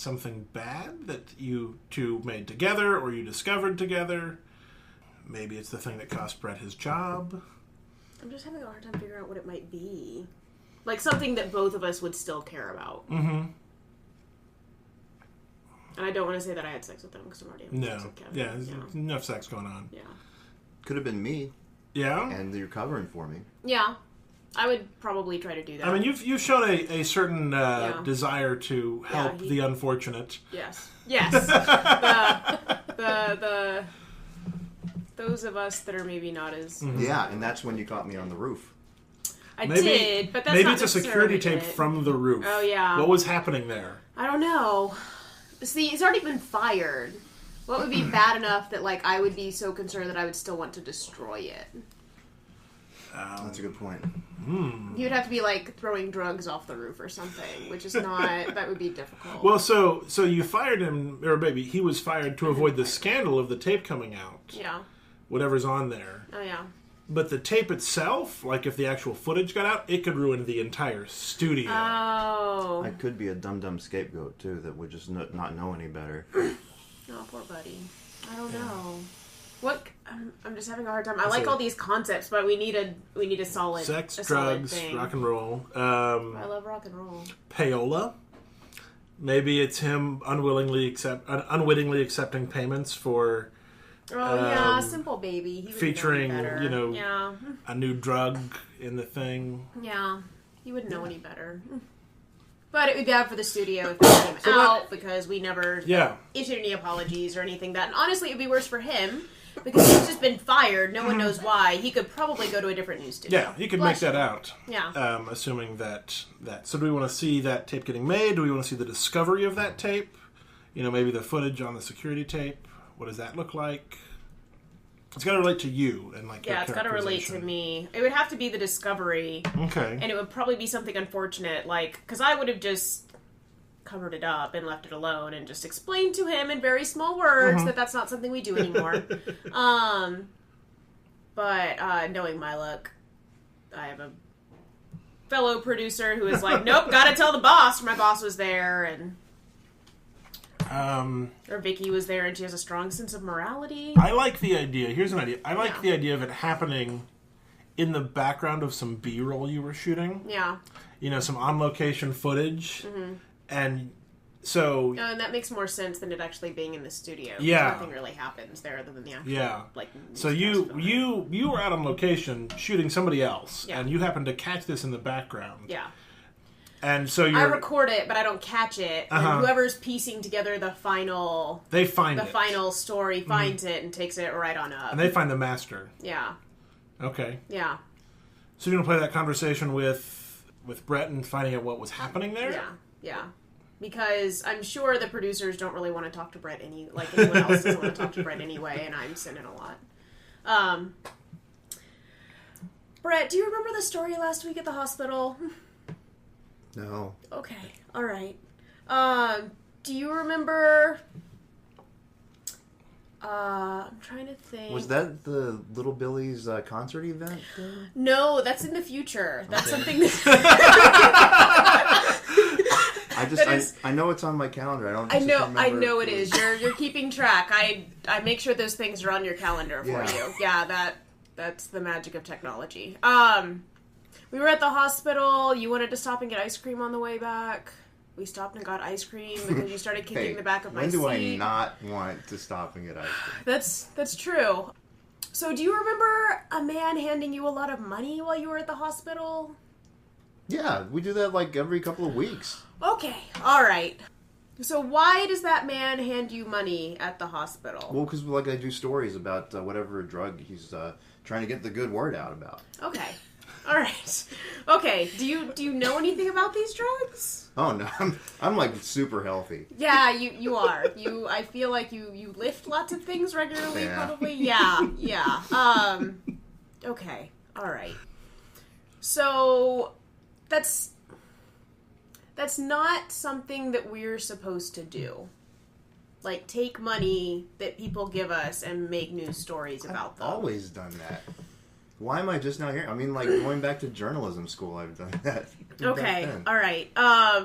something bad that you two made together or you discovered together. Maybe it's the thing that cost Brett his job. I'm just having a hard time figuring out what it might be. Like something that both of us would still care about. Mm-hmm. And I don't want to say that I had sex with them because I'm already having sex No. with Kevin. Yeah, there's enough sex going on. Yeah. Could have been me, Yeah? and you're covering for me. Yeah. I would probably try to do that. I mean, you've shown a certain Yeah. desire to help he- the unfortunate. Yes. Yes. the those of us that are maybe not as... Yeah, and that's when you caught me on the roof. I did, but that's maybe not it's a security tape necessarily it. from the roof. Oh, yeah. What was happening there? I don't know. See, he's already been fired. What would be bad enough that, like, I would be so concerned that I would still want to destroy it? That's a good point. He would have to be, like, throwing drugs off the roof or something, which is not... that would be difficult. Well, so you fired him, or maybe he was fired to avoid the scandal of the tape coming out. Yeah. Whatever's on there. Oh, yeah. But the tape itself, like if the actual footage got out, it could ruin the entire studio. Oh. I could be a dumb scapegoat, too, that would just not know any better. Oh, poor buddy. I don't know. What? I'm just having a hard time. I like all these concepts, but we need a solid Sex, a drugs, solid thing. rock and roll. I love rock and roll. Payola. Maybe it's him unwittingly accepting payments for Oh yeah, Simple Baby. He would featuring, know any better. Yeah. a new drug in the thing. Yeah, he wouldn't know any better. But it would be bad for the studio if it came out because we never issued any apologies or anything. That, and honestly, it would be worse for him because he's just been fired. No one knows why. He could probably go to a different news studio. Yeah, he could make that out. Yeah. Assuming that. So do we want to see that tape getting made? Do we want to see the discovery of that tape? Maybe the footage on the security tape. What does that look like? It's got to relate to you and like your it's got to relate to me. It would have to be the discovery. Okay. And it would probably be something unfortunate, like because I would have just covered it up and left it alone and just explained to him in very small words that that's not something we do anymore. But knowing my luck, I have a fellow producer who is like, nope, gotta tell the boss. My boss was there, and or Vicky was there, and she has a strong sense of morality. I like the idea. Here's an idea. I like the idea of it happening in the background of some B-roll you were shooting. Yeah. Some on-location footage. And so... and that makes more sense than it actually being in the studio. Yeah. Nothing really happens there other than the actual, So you were out on location shooting somebody else, and you happened to catch this in the background. Yeah. And so I record it, but I don't catch it. And whoever's piecing together the final... They find the final story finds it and takes it right on up. And they find the master. Yeah. Okay. Yeah. So you're going to play that conversation with Brett and finding out what was happening there? Yeah. Yeah. Because I'm sure the producers don't really want to talk to Brett anyone else doesn't want to talk to Brett anyway, and I'm sending a lot. Brett, do you remember the story last week at the hospital? No. Okay. All right. Do you remember... I'm trying to think. Was that the Little Billy's concert event thing? No, that's in the future. That's something that... I know it's on my calendar. I don't. I know it is. You're keeping track. I make sure those things are on your calendar for you. Yeah, that's the magic of technology. We were at the hospital. You wanted to stop and get ice cream on the way back. We stopped and got ice cream because you started kicking the back of my seat. When do I not want to stop and get ice cream? That's true. So do you remember a man handing you a lot of money while you were at the hospital? Yeah, we do that like every couple of weeks. Okay, all right. So why does that man hand you money at the hospital? Well, because I do stories about whatever drug he's trying to get the good word out about. Okay. All right. Okay. Do you know anything about these drugs? Oh no, I'm like super healthy. Yeah, you are. I feel like you lift lots of things regularly. Yeah. Probably. Yeah. Okay. All right. So that's not something that we're supposed to do. Like take money that people give us and make news stories about them. I've always done that. Why am I just now here? I mean, like, going back to journalism school, I've done that. Okay, all right.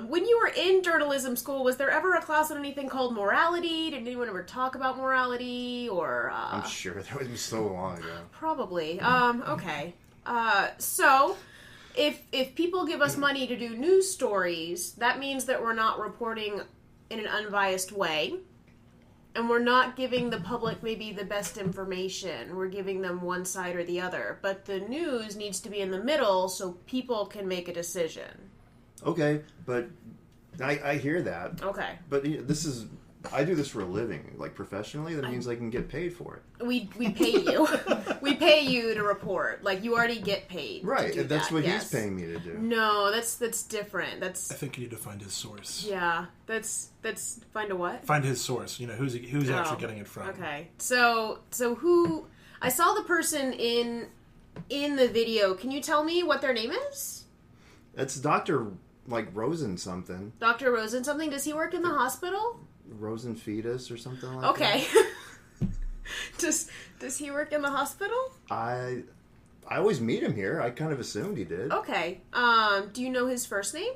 When you were in journalism school, was there ever a class on anything called morality? Did anyone ever talk about morality? Or I'm sure that was so long ago. Probably. Okay. So, if people give us money to do news stories, that means that we're not reporting in an unbiased way. And we're not giving the public maybe the best information. We're giving them one side or the other. But the news needs to be in the middle so people can make a decision. Okay, but I hear that. Okay. But I do this for a living, like professionally. That means I can get paid for it. We pay you. We pay you to report. Like, you already get paid. Right, to do that's that. what Yes. he's paying me to do. No, that's different. That's I think you need to find his source. yeah. That's find a what? Find his source. You know, who's actually getting it from. Okay. So who? I saw the person in the video. Can you tell me what their name is? It's Dr. Rosen something. Dr. Rosen something? Does he work in the hospital? Rosen fetus or something like Okay. Does he work in the hospital? that. I always meet him here. I kind of assumed he did. Okay. Do you know his first name?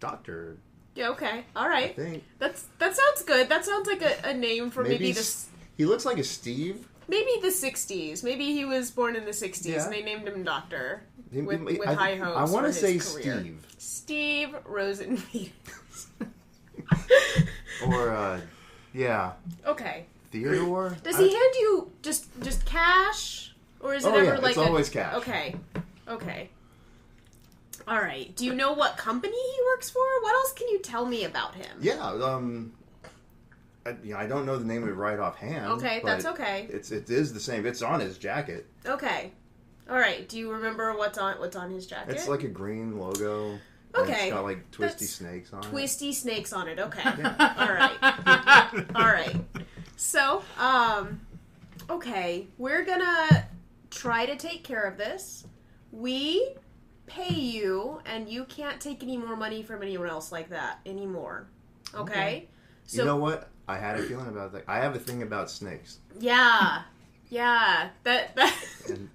Doctor, Yeah, okay. All I right. think. That sounds good. That sounds like a name for maybe this. He looks like a Steve. Maybe the 60s. Maybe he was born in the 60s Yeah. and they named him Doctor. He- With I- high hopes. I want for to say his career. Steve. Steve Rosenfeld. Or, yeah, Okay. Theodore. Does he hand you just cash? Or is it Oh, ever yeah, like it's always cash. Okay. Okay. All right. Do you know what company he works for? What else can you tell me about him? Yeah, I don't know the name of it right offhand. Okay, but that's okay. It is the same. It's on his jacket. Okay. All right. Do you remember what's on his jacket? It's like a green logo. and Okay, It's got like twisty that's snakes on it. Twisty snakes on it. Okay. All right. All right. So, okay, we're gonna try to take care of this. We pay you, and you can't take any more money from anyone else like that anymore. Okay? So, You know what? I had a feeling about that. I have a thing about snakes. yeah. That And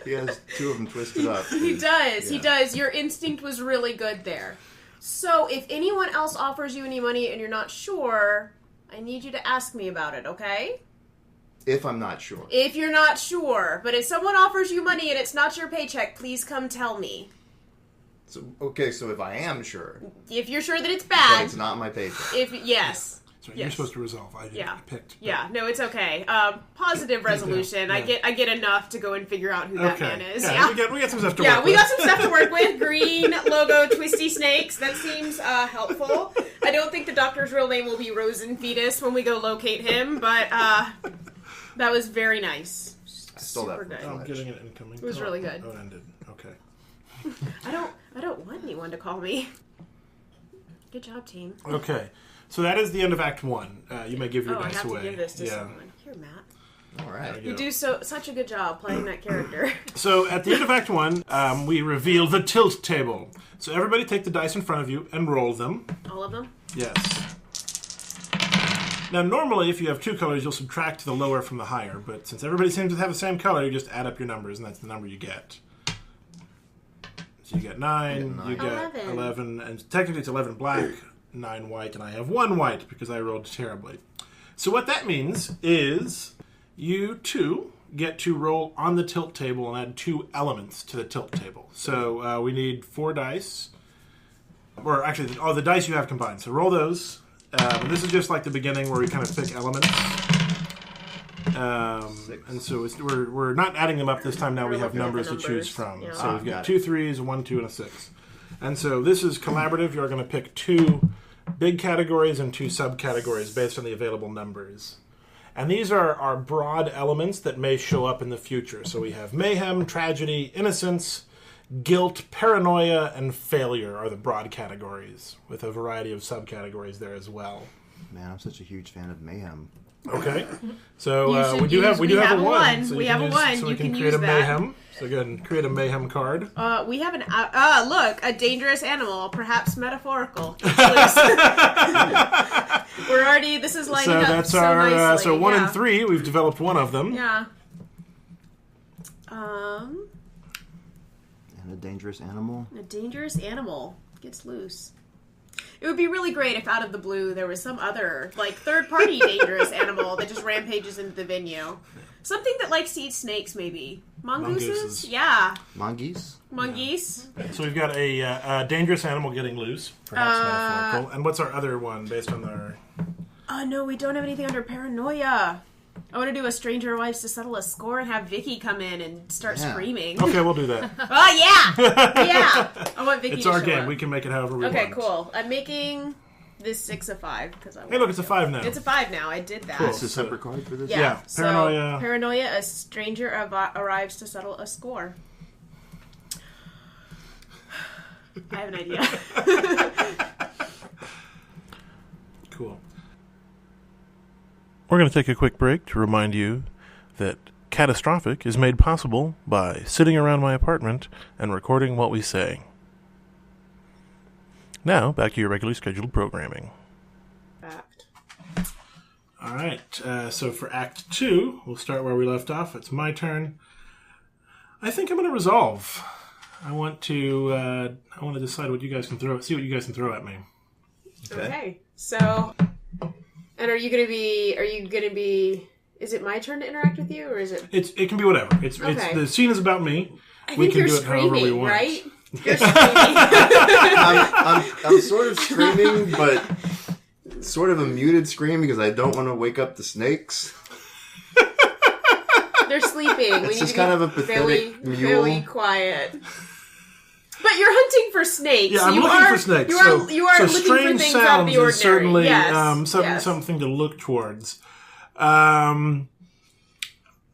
he has two of them twisted up. He does. He Yeah. does. Your instinct was really good there. So, if anyone else offers you any money and you're not sure, I need you to ask me about it, okay? If I'm not sure. If you're not sure. But if someone offers you money and it's not your paycheck, please come tell me. So, okay, so if I am sure, If you're sure that it's but bad. it's not my paycheck. Yes. So you're Yes. supposed to resolve. I didn't Yeah. picked. Yeah, no, it's okay. Positive resolution. Yeah. I get enough to go and figure out who that Okay. man is. Yeah, we got some stuff to Yeah, work we with. got some stuff to work with. Green logo, twisty snakes. That seems helpful. I don't think the doctor's real name will be Rosen Fetus when we go locate him, but that was very nice. I stole that Super from good. I'm Fletch. getting it incoming. It was really good. Oh, it ended. Okay. I don't want anyone to call me. Good job, team. Okay. So that is the end of Act 1. You may give your I dice have away. to give this to yeah. someone. Here, Matt. All right. There You go. do such a good job playing that character. So at the end of Act 1, we reveal the tilt table. So everybody take the dice in front of you and roll them. All of them? Yes. Now normally if you have two colors, you'll subtract the lower from the higher. But since everybody seems to have the same color, you just add up your numbers and that's the number you get. So you get 9, you get 11, and technically it's 11 black, 9 white, and I have 1 white because I rolled terribly. So what that means is you two get to roll on the tilt table and add 2 elements to the tilt table. So we need 4 dice, or actually, the dice you have combined. So roll those. And this is just like the beginning where we kind of pick elements. And so we're not adding them up this time. Now we have looking at the numbers to choose numbers. from. Yeah. So we've got got 2 3s, 1 2, and a 6. And so this is collaborative. You're going to pick 2 big categories and 2 subcategories based on the available numbers. And these are broad elements that may show up in the future. So we have mayhem, tragedy, innocence, guilt, paranoia, and failure are the broad categories, with a variety of subcategories there as well. Man, I'm such a huge fan of Mayhem. Okay, so You should we do have a 1. So we you have can a use- 1. So we You can can create use a that. mayhem. So again, create a mayhem card. We have an look, a dangerous animal, perhaps metaphorical. We're already. This is lining So up that's so our nicely. so 1 yeah. and 3. We've developed one of them. Yeah. And a dangerous animal. A dangerous animal gets loose. It would be really great if out of the blue there was some other, like, third-party dangerous animal that just rampages into the venue. Something that likes to eat snakes, maybe. Mongooses? Mongooses. Yeah. Mongoose? Mongoose. So we've got a dangerous animal getting loose, perhaps metaphorical. And what's our other one based on our? Oh, no, we don't have anything under paranoia. I want to do a Stranger Wives to settle a score and have Vicky come in and start Yeah. screaming. Okay, we'll do that. Oh, yeah! Yeah! I want Vicky It's to our show game. up. We can make it however we want. Okay, cool. I'm making this 6 a 5 because I. Hey, look, it's a 5 now. It's a 5 now. I did that. Cool. It's a separate card for this? Yeah. So, Paranoia. Paranoia, a stranger arrives to settle a score. I have an idea. Cool. We're going to take a quick break to remind you that Catastrophic is made possible by sitting around my apartment and recording what we say. Now, back to your regularly scheduled programming. Fact. All right, so for Act 2, we'll start where we left off. It's my turn. I think I'm going to resolve. I want to decide what you guys can throw. See what you guys can throw at me. Okay. So, and are you gonna be? Is it my turn to interact with you, or is it? It can be whatever. It's the scene is about me. I We think can you're do it however we screaming, want. right? You're screaming. I'm sort of screaming, but sort of a muted scream because I don't want to wake up the snakes. They're sleeping. It's We need just to kind be of a pathetic mule. very quiet. But you're hunting for snakes. Yeah, I'm you looking are, for snakes. You so, are so looking for strange things out of sounds the ordinary. is certainly Yes. Yes. something to look towards. Found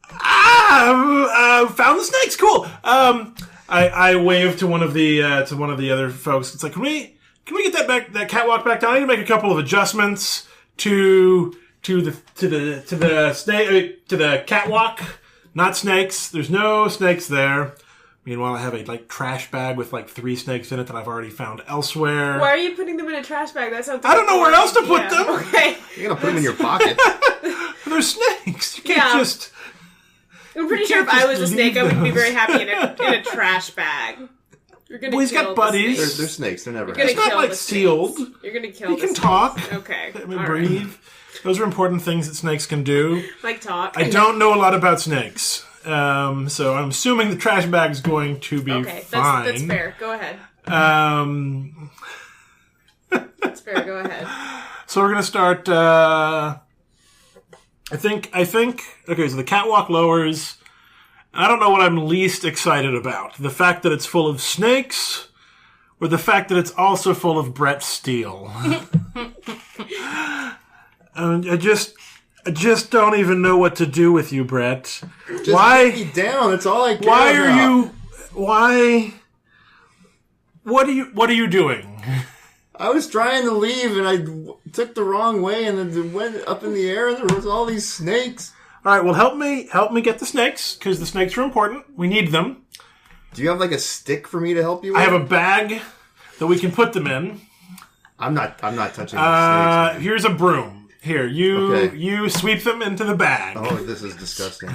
the snakes. Cool. I wave to one of the other folks. It's like, can we get that catwalk back down? I need to make a couple of adjustments to the snake to the catwalk. Not snakes. There's no snakes there. Meanwhile, I have a trash bag with 3 snakes in it that I've already found elsewhere. Why are you putting them in a trash bag? That sounds. I don't know where else to put them. Okay. You're gonna put them in your pocket. They're snakes. You can't just. I'm pretty You sure if can't I was a just snake, I would be leave very happy in a trash bag. You're gonna. Well, he's kill got the buddies. snake. They're snakes. They're never. You're gonna It's not kill the sealed. snakes. You're gonna kill. He the can snakes. talk. Okay. Let me All breathe. right. Those are important things that snakes can do. Like talk. I don't know a lot about snakes. So I'm assuming the trash bag is going to be Okay, fine. that's fair. Go ahead. That's fair. Go ahead. So we're gonna start. I think. Okay, so the catwalk lowers. I don't know what I'm least excited about: the fact that it's full of snakes, or the fact that it's also full of Brett Steele. I just don't even know what to do with you, Brett. Just Why? get me down. That's all I care Why about. are you? Why? What are you doing? I was trying to leave and I took the wrong way and then went up in the air and there was all these snakes. All right, well, help me get the snakes because the snakes are important. We need them. Do you have a stick for me to help you with? I have a bag that we can put them in. I'm not touching the snakes. Here's a broom. Here, Okay. you sweep them into the bag. Oh, this is disgusting.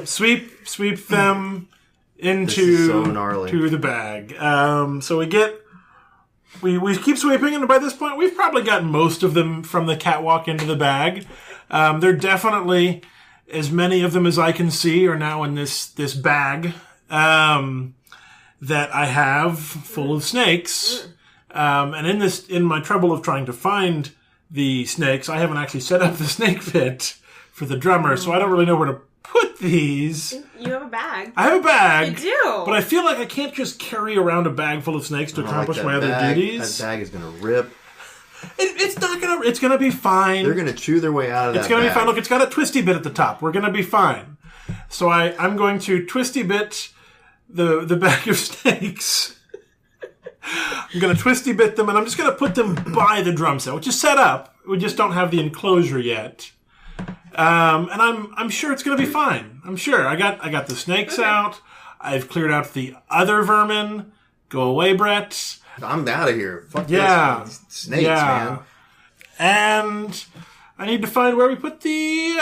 Sweep them into This is so gnarly. to the bag. So we keep sweeping, and by this point, we've probably gotten most of them from the catwalk into the bag. There are definitely as many of them as I can see are now in this bag that I have full of snakes. And in my trouble of trying to find the snakes, I haven't actually set up the snake pit for the drummer, so I don't really know where to put these. You have a bag. I have a bag. You do. But I feel like I can't just carry around a bag full of snakes to accomplish my other duties. That bag is gonna rip. It's not gonna. It's gonna be fine. They're gonna chew their way out of that. It's gonna bag. be fine. Look, it's got a twisty bit at the top. We're gonna be fine. So I'm going to twisty bit the bag of snakes. I'm going to twisty bit them, and I'm just going to put them by the drum set, which is set up. We just don't have the enclosure yet. And I'm sure it's going to be fine. I'm sure. I got the snakes out. I've cleared out the other vermin. Go away, Brett. I'm out of here. Fuck Yeah. this. Snakes, man. And I need to find where we put the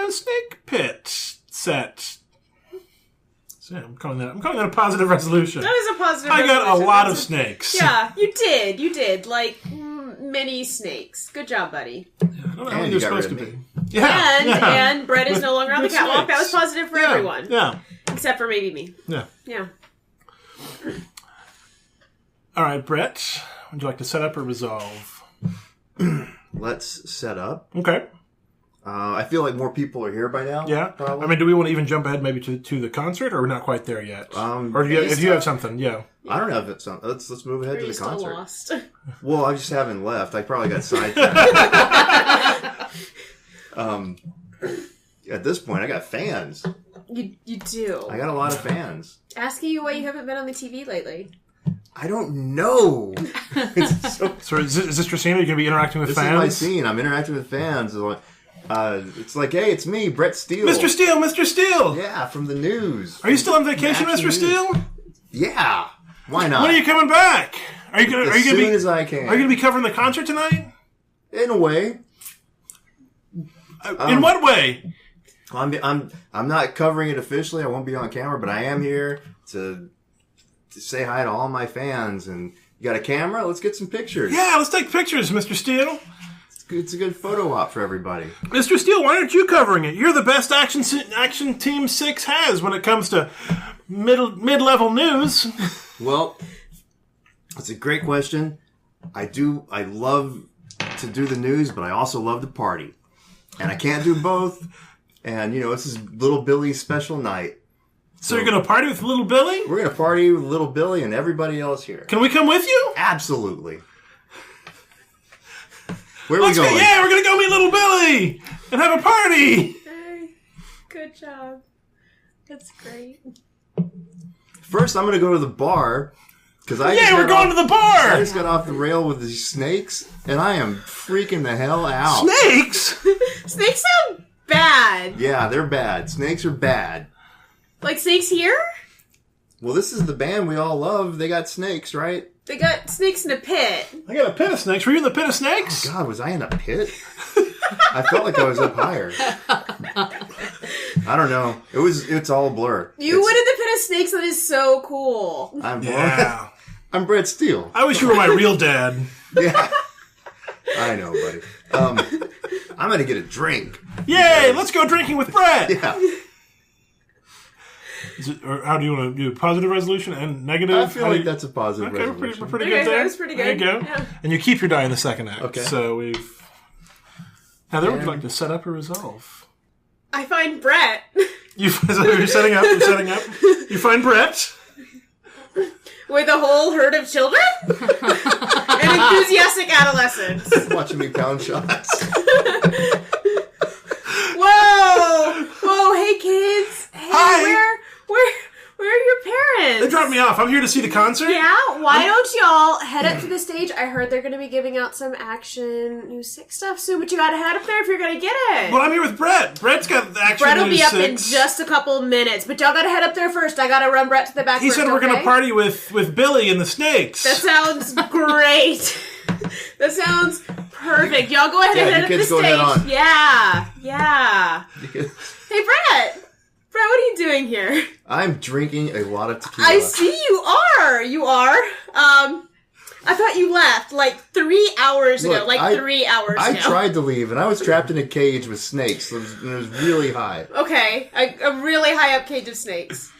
snake pit set. So I'm calling that a positive resolution. That is a positive. I got a resolution. lot That's of snakes. Yeah, you did. You did. Many snakes. Good job, buddy. I don't know how And many you they're got supposed to rid of be. me. Yeah. And Brett is no longer on the With catwalk. That was snakes. positive for Yeah, everyone. Yeah. Except for maybe me. Yeah. Yeah. All right, Brett. Would you like to set up or resolve? Let's set up. Okay. I feel like more people are here by now. Yeah? Probably. I mean, do we want to even jump ahead maybe to the concert, or we're not quite there yet? Or if you have something, yeah. I don't have it. Let's move ahead to the still concert. Lost? Well, I just haven't left. I probably got sidetracked. At this point, I got fans. You do. I got a lot of fans. Asking you why you haven't been on the TV lately. I don't know. So is this your scene? Are you going to be interacting with This fans? is my scene. I'm interacting with fans. It's like, hey, it's me, Brett Steele. Mr. Steele, Mr. Steele! Yeah, from the news. Are you still on vacation, Action Mr. Steele? Yeah. Why not? When are you coming back? Are you going to As soon be as I can. Are you going to be covering the concert tonight? In a way. In what way? I'm not covering it officially. I won't be on camera, but I am here to say hi to all my fans. And you got a camera? Let's get some pictures. Yeah, let's take pictures, Mr. Steele. It's a good photo op for everybody. Mr. Steele, why aren't you covering it? You're the best action Team 6 has when it comes to mid-level news. Well, it's a great question. I love to do the news, but I also love to party. And I can't do both. And, this is Little Billy's special night. So you're going to party with Little Billy? We're going to party with Little Billy and everybody else here. Can we come with you? Absolutely. Where are we going? Yeah, we're going to go meet Little Billy and have a party. Hey, good job. That's great. First, I'm going to go to the bar. We're going to the bar. I just got off the rail with these snakes, and I am freaking the hell out. Snakes? Snakes sound bad. Yeah, they're bad. Snakes are bad. Like snakes here? Well, this is the band we all love. They got snakes, right? They got snakes in a pit. I got a pit of snakes. Were you in the pit of snakes? Oh, God, was I in a pit? I felt like I was up higher. I don't know. It's all a blur. You went in the pit of snakes. That is so cool. Yeah. I'm Brett Steele. I wish you were my real dad. Yeah. I know, buddy. I'm going to get a drink. Yay, let's go drinking with Brett. Yeah. Or how do you want to do positive resolution and negative? I feel like that's a positive Okay, resolution. we're pretty good there. That was pretty good. There you go. Yeah. And you keep your die in the second act. Okay. So we've... Heather, would you like to set up or resolve? I find Brett. You're setting up. You're setting up. You find Brett. With a whole herd of children? And enthusiastic adolescents. Watching me pound shots. Whoa! Whoa, hey kids. Hey, Hi. Where are your parents? They dropped me off. I'm here to see the concert. Yeah? Why don't y'all head up to the stage? I heard they're going to be giving out some Action News 6 stuff soon, but you got to head up there if you're going to get it. Well, I'm here with Brett. Brett's got the Action Brett will News be up 6. in just a couple minutes, but y'all got to head up there first. I got to run Brett to the back He first, said we're going to party with Billy and the snakes. That sounds great. That sounds perfect. Y'all go ahead and head up the kids go stage. head on. Yeah. Hey, Brett. Brett, what are you doing here? I'm drinking a lot of tequila. I see you are. You are. I thought you left like 3 hours ago. Look, 3 hours ago. I tried to leave, and I was trapped in a cage with snakes. It was really high. Okay, a really high up cage of snakes.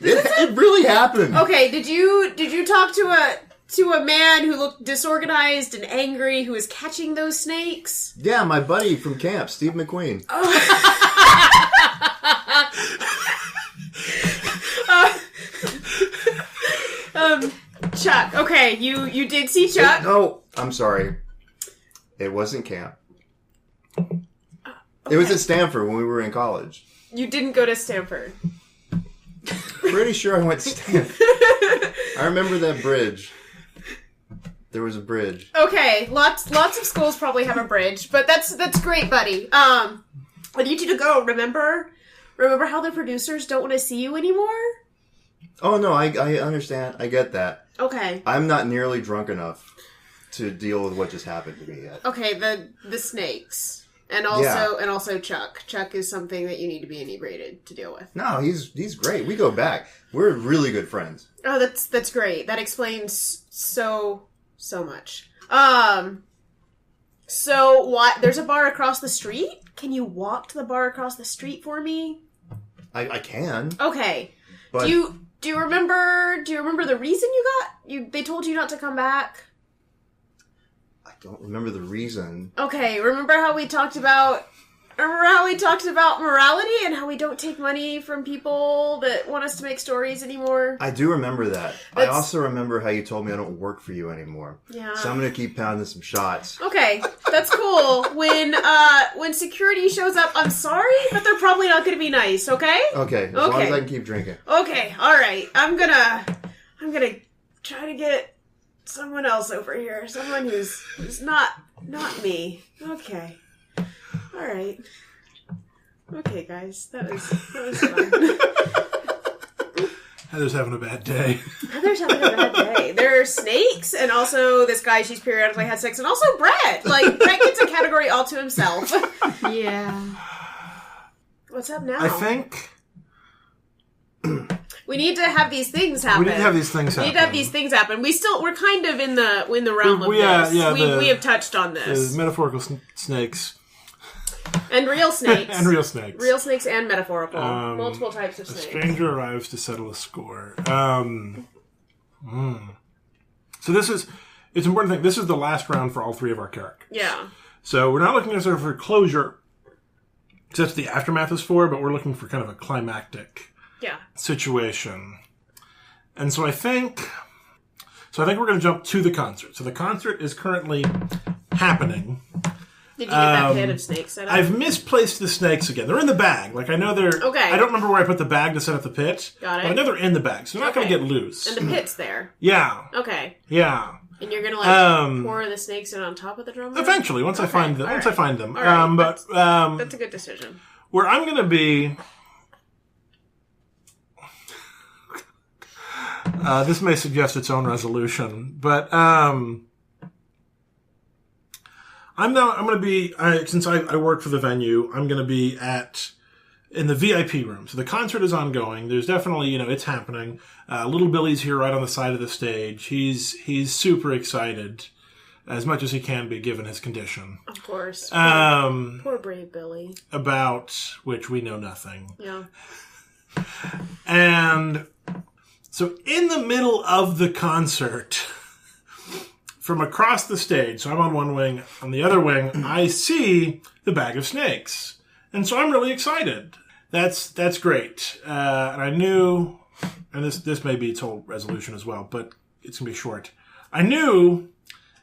It really happened. Okay, did you talk to a man who looked disorganized and angry who was catching those snakes? Yeah, my buddy from camp, Steve McQueen. Chuck. Okay, you did see Chuck. No, I'm sorry. It wasn't camp. It was at Stanford when we were in college. You didn't go to Stanford. Pretty sure I went to Stanford. I remember that bridge. There was a bridge. Okay, lots of schools probably have a bridge, but that's great, buddy. I need you to go. Remember how the producers don't want to see you anymore? Oh no, I understand. I get that. Okay. I'm not nearly drunk enough to deal with what just happened to me yet. Okay, the snakes. And also Chuck. Chuck is something that you need to be inebriated to deal with. No, he's great. We go back. We're really good friends. Oh, that's great. That explains so much. So what? There's a bar across the street? Can you walk to the bar across the street for me? I can. Okay. But Do you remember the reason they told you not to come back? I don't remember the reason. Okay, remember how we talked about Remember how we talked about morality and how we don't take money from people that want us to make stories anymore? I do remember that. I also remember how you told me I don't work for you anymore. Yeah. So I'm going to keep pounding some shots. Okay, that's cool. When security shows up, I'm sorry, but they're probably not going to be nice, okay? Okay, as long as I can keep drinking. Okay, alright. I'm gonna try to get someone else over here. Someone who's not me. Okay. Alright. Okay, guys. That was fun. Heather's having a bad day. Heather's having a bad day. There are snakes, and also this guy she's periodically had sex, and also Brett. Like, Brett gets a category all to himself. Yeah. What's up now? I think we need to have these things happen. we need to have these things happen. We need to have these things happen. We're kind of in the realm of this. We have touched on this. The metaphorical snakes. And real snakes. And real snakes. Real snakes and metaphorical. Multiple types of A snakes. stranger arrives to settle a score. So it's important thing. This is the last round for all three of our characters. Yeah. So we're not looking necessarily for closure, because that's what the aftermath is for, but we're looking for kind of a climactic situation. And so I think we're going to jump to the concert. So the concert is currently happening. Did you get that pit of snakes set up? I've misplaced the snakes again. They're in the bag. Like, I know they're... Okay. I don't remember where I put the bag to set up the pit. Got it. But I know they're in the bag, so they're not going to get loose. And the pit's there. Yeah. Okay. Yeah. And you're going to, pour the snakes in on top of the drum? Eventually, once I find them. All I find them. All right. That's a good decision. Where I'm going to be... this may suggest its own resolution, but... I'm going to be, since I work for the venue, I'm going to be in the VIP room. So the concert is ongoing. There's definitely, it's happening. Little Billy's here right on the side of the stage. He's super excited, as much as he can be given his condition. Of course. Poor brave Billy. About which we know nothing. Yeah. And so in the middle of the concert... From across the stage, so I'm on one wing, on the other wing, I see the bag of snakes. And so I'm really excited. That's great. And I knew, and this may be its whole resolution as well, but it's going to be short. I knew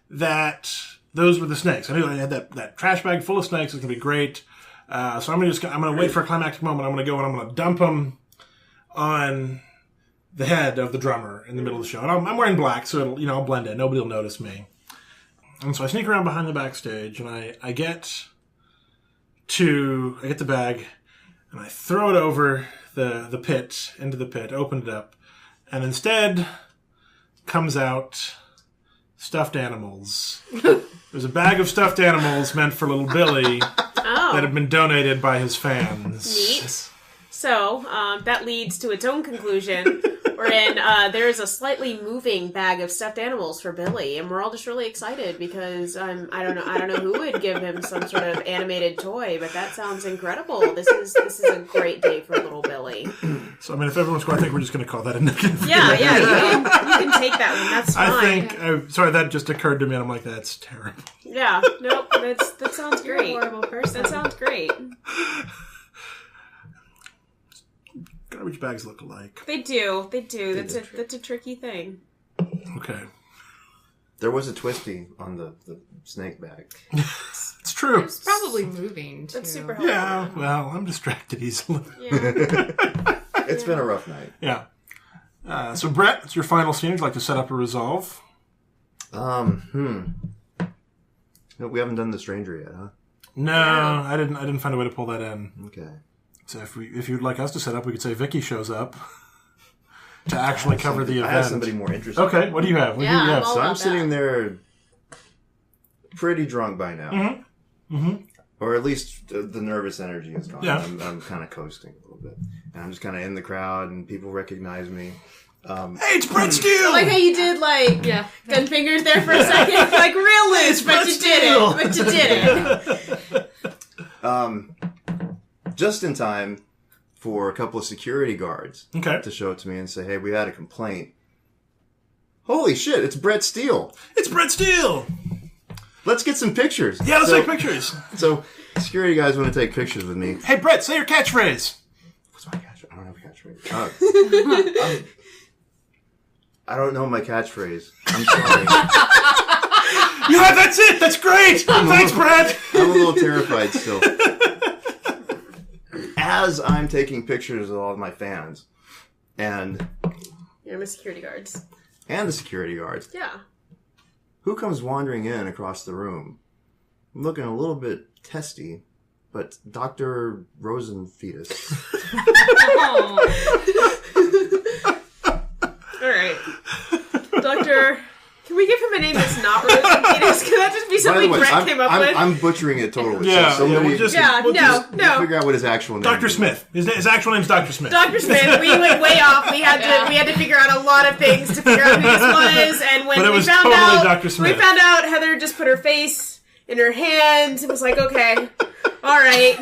that those were the snakes. I knew I had that trash bag full of snakes. It's going to be great. So I'm going to wait for a climactic moment. I'm going to go and I'm going to dump them on the head of the drummer in the middle of the show. And I'm wearing black, so I'll blend in. Nobody will notice me. And so I sneak around behind the backstage, and I get the bag, and I throw it over the pit, into the pit, open it up, and instead comes out stuffed animals. There's a bag of stuffed animals meant for little Billy that have been donated by his fans. Neat. So, that leads to its own conclusion, wherein there is a slightly moving bag of stuffed animals for Billy, and we're all just really excited because I don't know who would give him some sort of animated toy, but that sounds incredible. This is a great day for little Billy. So, if everyone's going, I think we're just going to call that a negative. Yeah, you can take that one. That's fine. Sorry, that just occurred to me, and I'm like, that's terrible. Yeah, nope, that sounds great. You're a horrible person. That sounds great. Garbage bags look alike. They do. That's a tricky thing. Okay. There was a twisty on the snake bag. It's true. It's probably moving, too. That's super helpful. Yeah, well, I'm distracted easily. Yeah. It's been a rough night. Yeah. So, Brett, it's your final scene. Would you like to set up a resolve? No, we haven't done the stranger yet, huh? No, Yeah. I didn't find a way to pull that in. Okay. So if you'd like us to set up, we could say Vicky shows up to actually cover the event. I have somebody more interesting. Okay, what do you have? What do you have? So I'm sitting there pretty drunk by now. Mm-hmm. Or at least the nervous energy is gone. Yeah. I'm kind of coasting a little bit. And I'm just kind of in the crowd and people recognize me. Hey, it's Brett Steele! I like how you did, gun fingers there for a second. Like, real loose, but you did it. Just in time for a couple of security guards to show it to me and say, hey, we had a complaint. Holy shit, it's Brett Steele. It's Brett Steele! Let's get some pictures. Yeah, let's take pictures. So Security guys want to take pictures with me. Hey, Brett, say your catchphrase. What's my catchphrase? I don't have a catchphrase. I don't know my catchphrase. I'm sorry. Yeah, that's it. That's great. Thanks, Brett. I'm a little terrified still. As I'm taking pictures of all of my fans and You're my security guards. the security guards, Yeah. who comes wandering in across the room? I'm looking a little bit testy, but Dr. Rosenfetus. All right. Doctor, can we give him a name that's not Rosenfetus? Could that just be By something the way, Brett came up with? I'm butchering it totally. Yeah, so somebody we'll just no. figure out what his actual name Dr. is. Smith. His actual name's Dr. Smith. Dr. Smith, we went way off. We had to figure out a lot of things to figure out who this was, and when But it we was found totally out, Dr. Smith. we found out Heather just put her face in her hand. It was like, okay, all right,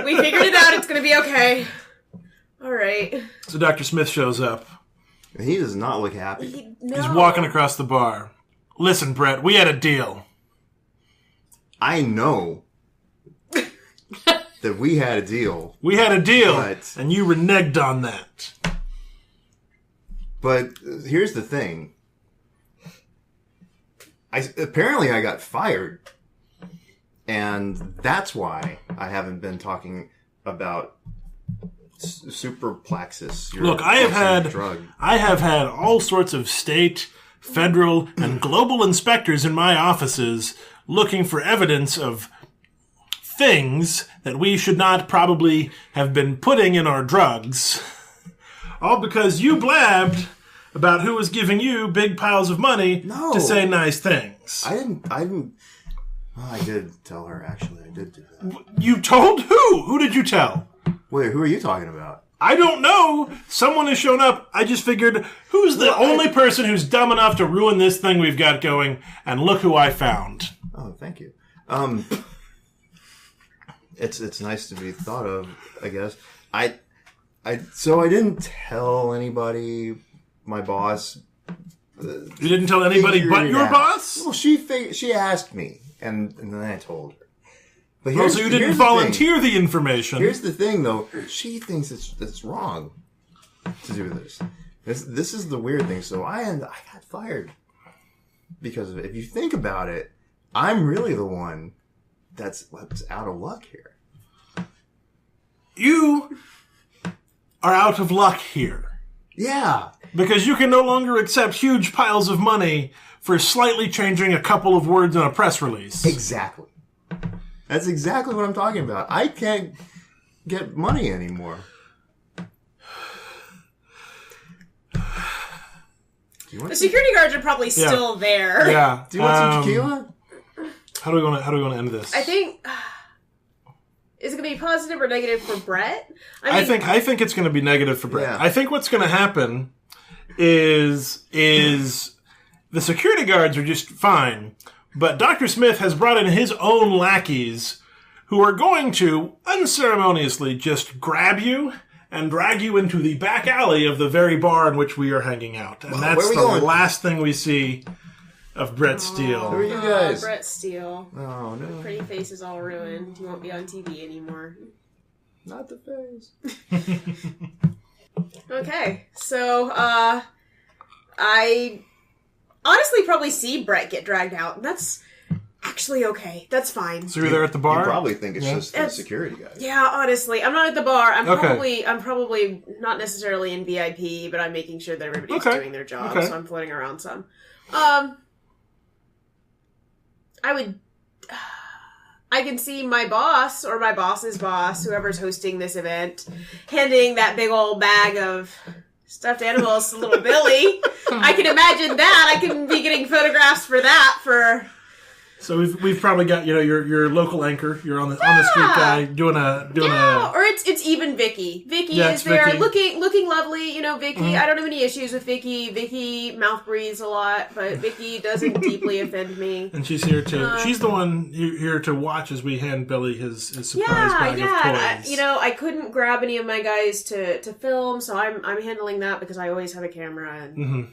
we figured it out. It's gonna be okay. All right. So Dr. Smith shows up. He does not look happy. He's walking across the bar. Listen, Brett, we had a deal. I know that we had a deal, We had a deal, But- and you reneged on that. but here's the thing. Apparently I got fired, and that's why I haven't been talking about superplexus. Look, I have had all sorts of state, federal, and global inspectors in my offices looking for evidence of things that we should not probably have been putting in our drugs. All because you blabbed about who was giving you big piles of money to say nice things. I didn't. Well, I did tell her, actually. I did do that. You told who? Who did you tell? Wait, who are you talking about? I don't know. Someone has shown up. I just figured, who's the only person who's dumb enough to ruin this thing we've got going? And look who I found. Oh, thank you. It's nice to be thought of, I guess. So I didn't tell anybody, my boss. You didn't tell anybody but your boss? Well, she asked me, and then I told her. But Oh, so you didn't volunteer the information. Here's the thing, though. She thinks it's wrong to do this. This is the weird thing. So I got fired because of it. If you think about it, I'm really the one that's out of luck here. You are out of luck here. Yeah. Because you can no longer accept huge piles of money for slightly changing a couple of words in a press release. Exactly. That's exactly what I'm talking about. I can't get money anymore. The security guards are probably still there. Yeah. Do you want some tequila? How do we want to end this? I think. Is it going to be positive or negative for Brett? I think it's going to be negative for Brett. Yeah. I think what's going to happen is the security guards are just fine, but Dr. Smith has brought in his own lackeys who are going to unceremoniously just grab you and drag you into the back alley of the very bar in which we are hanging out. And that's the last thing we see of Brett Steele. Who are you guys? Brett Steele. Oh, no. Pretty face is all ruined. You won't be on TV anymore. Not the face. Okay, so, I honestly probably see Brett get dragged out. That's actually okay. That's fine. So you're there at the bar? You probably think it's just the security guys. Yeah, honestly. I'm not at the bar. I'm probably not necessarily in VIP, but I'm making sure that everybody's doing their job, so I'm floating around some. I can see my boss or my boss's boss, whoever's hosting this event, handing that big old bag of stuffed animals to little Billy. I can imagine that. I can be getting photographs for that for... So we've probably got your local anchor. You're on the street guy doing a or it's even Vicky. Vicky is there looking lovely. Vicky. I don't have any issues with Vicky. Vicky mouth breathes a lot, but Vicky doesn't deeply offend me. And she's here to. She's the one here to watch as we hand Billy his surprise bag of toys. I couldn't grab any of my guys to film, so I'm handling that because I always have a camera and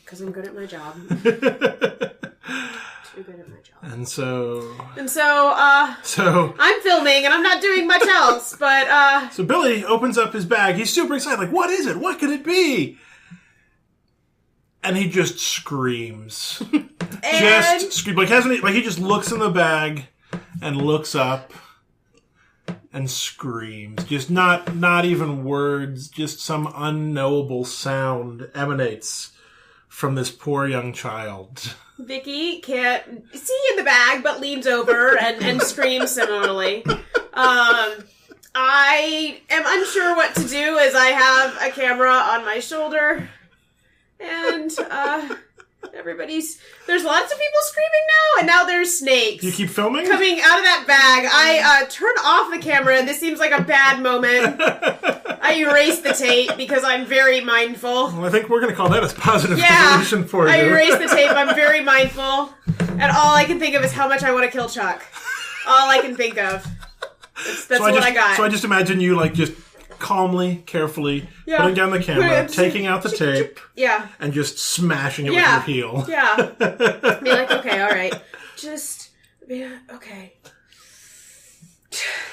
because I'm good at my job. too good at my job. And so, I'm filming and I'm not doing much else, but, So Billy opens up his bag. He's super excited. Like, what is it? What could it be? And he just screams. Just screams. Like he just looks in the bag and looks up and screams. Just not even words. Just some unknowable sound emanates from this poor young child. Vicky can't see in the bag, but leans over and screams similarly. I am unsure what to do as I have a camera on my shoulder. And, there's lots of people screaming now, and now there's snakes. You keep filming? Coming out of that bag. I turn off the camera. This seems like a bad moment. I erase the tape because I'm very mindful. Well, I think we're going to call that a positive resolution for you. I erase the tape. I'm very mindful. And all I can think of is how much I want to kill Chuck. All I can think of. That's what I got. So I just imagine you, like, just calmly, carefully, putting down the camera, taking out the tape, and just smashing it with your heel. Yeah. Be like, okay, all right. Okay.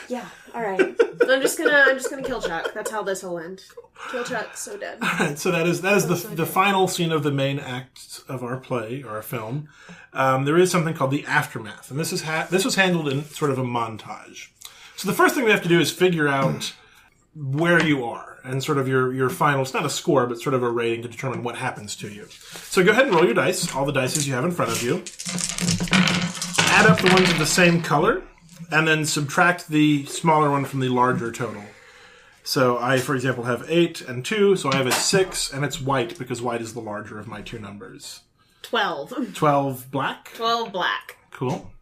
Yeah, all right. I'm just gonna kill Chuck. That's how this will end. Kill Chuck, so dead. All right, so that is the final scene of the main act of our play or our film. There is something called the aftermath, and this was handled in sort of a montage. So the first thing we have to do is figure out where you are and sort of your final, it's not a score, but sort of a rating to determine what happens to you. So go ahead and roll your dice, all the dice you have in front of you. Add up the ones of the same color, and then subtract the smaller one from the larger total. So I, for example, have 8 and 2, so I have a 6, and it's white because white is the larger of my two numbers. 12. 12 black? 12 black. Cool.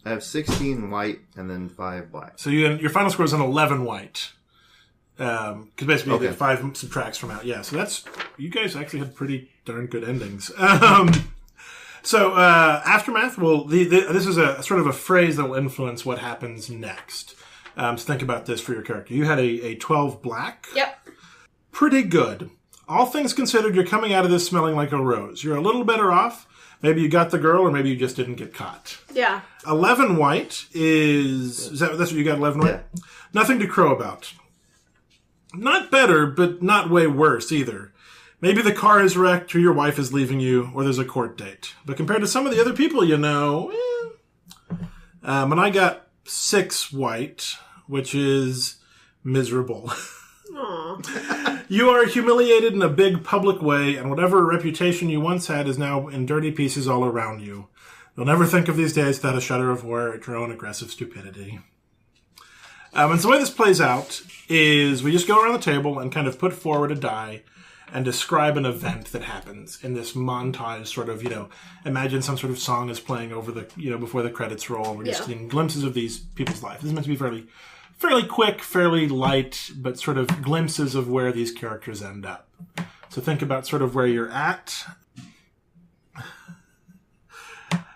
I have 16 white and then 5 black. So your final score is an 11 white. Because basically the 5 subtracts from out. Yeah, so you guys actually had pretty darn good endings. So aftermath, this is a sort of a phrase that will influence what happens next. So think about this for your character. You had a 12 black. Yep. Pretty good. All things considered, you're coming out of this smelling like a rose. You're a little better off. Maybe you got the girl, or maybe you just didn't get caught. Yeah. 11 white that's what you got, 11 white? Yeah. Nothing to crow about. Not better, but not way worse either. Maybe the car is wrecked, or your wife is leaving you, or there's a court date. But compared to some of the other people you know, and I got 6 white, which is miserable. Aww. You are humiliated in a big public way, and whatever reputation you once had is now in dirty pieces all around you. You'll never think of these days without a shudder of horror at your own aggressive stupidity. And so the way this plays out is we just go around the table and kind of put forward a die and describe an event that happens in this montage sort of, imagine some sort of song is playing over the, before the credits roll. We're just getting glimpses of these people's life. This is meant to be fairly quick, fairly light, but sort of glimpses of where these characters end up. So think about sort of where you're at.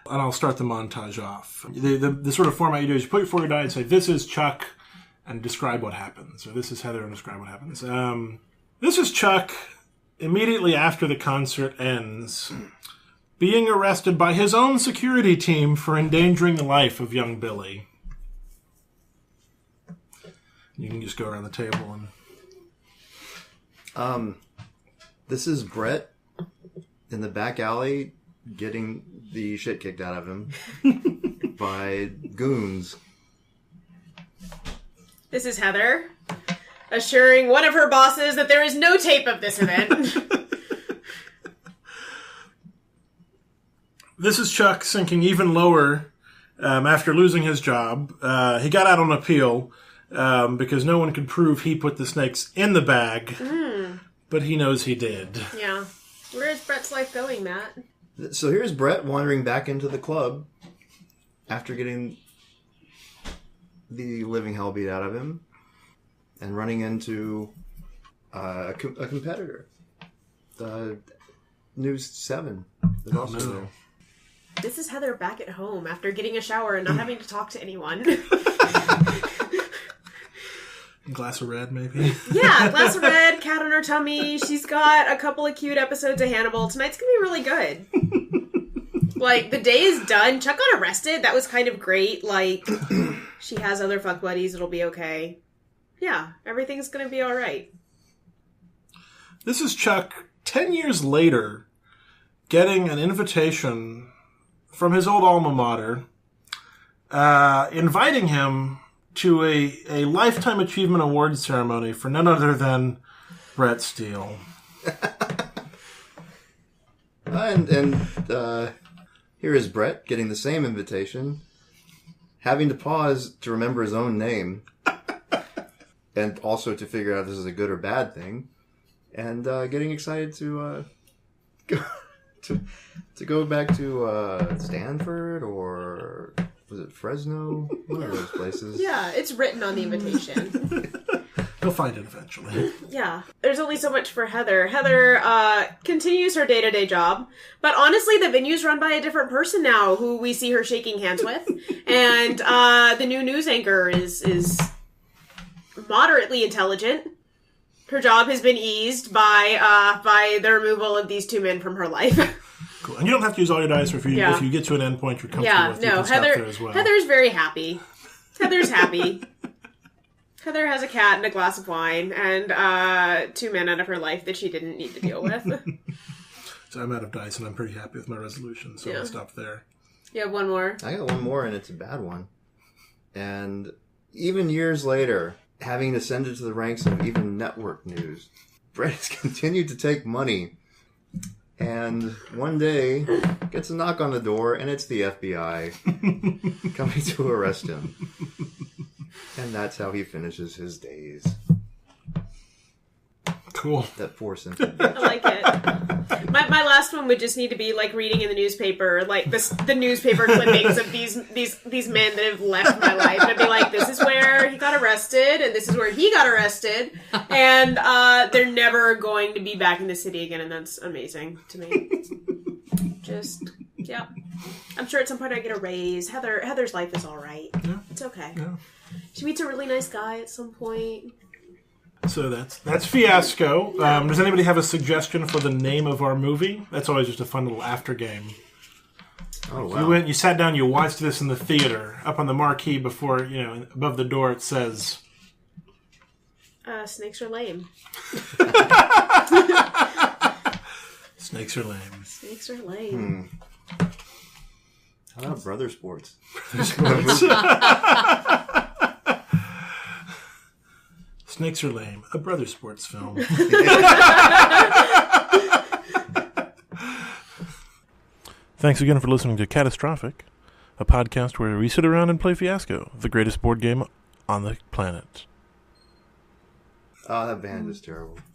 And I'll start the montage off. The sort of format you do is you put forward your die and say, this is Chuck, and describe what happens. Or this is Heather, and describe what happens. This is Chuck immediately after the concert ends, being arrested by his own security team for endangering the life of young Billy. You can just go around the table and... This is Brett in the back alley getting the shit kicked out of him by goons. This is Heather, assuring one of her bosses that there is no tape of this event. This is Chuck sinking even lower after losing his job. He got out on appeal because no one could prove he put the snakes in the bag, but he knows he did. Yeah. Where is Brett's life going, Matt? So here's Brett wandering back into the club after getting the living hell beat out of him and running into a competitor. News 7 is also there. This is Heather back at home after getting a shower and not having to talk to anyone. A glass of red, maybe? Yeah, a glass of red, cat on her tummy. She's got a couple of cute episodes of Hannibal. Tonight's going to be really good. Like, the day is done. Chuck got arrested. That was kind of great. Like, she has other fuck buddies. It'll be okay. Yeah, everything's gonna be alright. This is Chuck, 10 years later, getting an invitation from his old alma mater, inviting him to a Lifetime Achievement Award ceremony for none other than Brett Steele. And here is Brett getting the same invitation, having to pause to remember his own name, and also to figure out if this is a good or bad thing, and getting excited to go back to Stanford, or was it Fresno? One of those places. Yeah, it's written on the invitation. He'll find it eventually. Yeah. There's only so much for Heather. Heather continues her day-to-day job, but honestly, the venue's run by a different person now who we see her shaking hands with, and the new news anchor is moderately intelligent. Her job has been eased by the removal of these two men from her life. Cool. And you don't have to use all your dice, or if you get to an end point you're comfortable with, you can stop there as well. Heather's very happy. Heather's happy. Heather has a cat and a glass of wine, and 2 men out of her life that she didn't need to deal with. So I'm out of dice, and I'm pretty happy with my resolution, so I'll stop there. You have one more? I got one more, and it's a bad one. And even years later, having ascended to the ranks of even network news, Brett has continued to take money. And one day, gets a knock on the door, and it's the FBI coming to arrest him. And that's how he finishes his days. Cool. That poor symphony. I like it. My last one would just need to be like reading in the newspaper, like the newspaper clippings of these men that have left my life. And I'd be like, this is where he got arrested, and this is where he got arrested, and they're never going to be back in the city again, and that's amazing to me. Just, yeah. I'm sure at some point I get a raise. Heather's life is all right. Yeah. It's okay. Yeah. She meets a really nice guy at some point. So that's Fiasco. Does anybody have a suggestion for the name of our movie? That's always just a fun little after game. Oh, wow. You sat down, you watched this in the theater. Up on the marquee before, above the door it says... Snakes are lame. Snakes are lame. Snakes are lame. How about Brother Sports? Snakes are lame. A brother sports film. Thanks again for listening to Catastrophic, a podcast where we sit around and play Fiasco, the greatest board game on the planet. Oh, that band is terrible.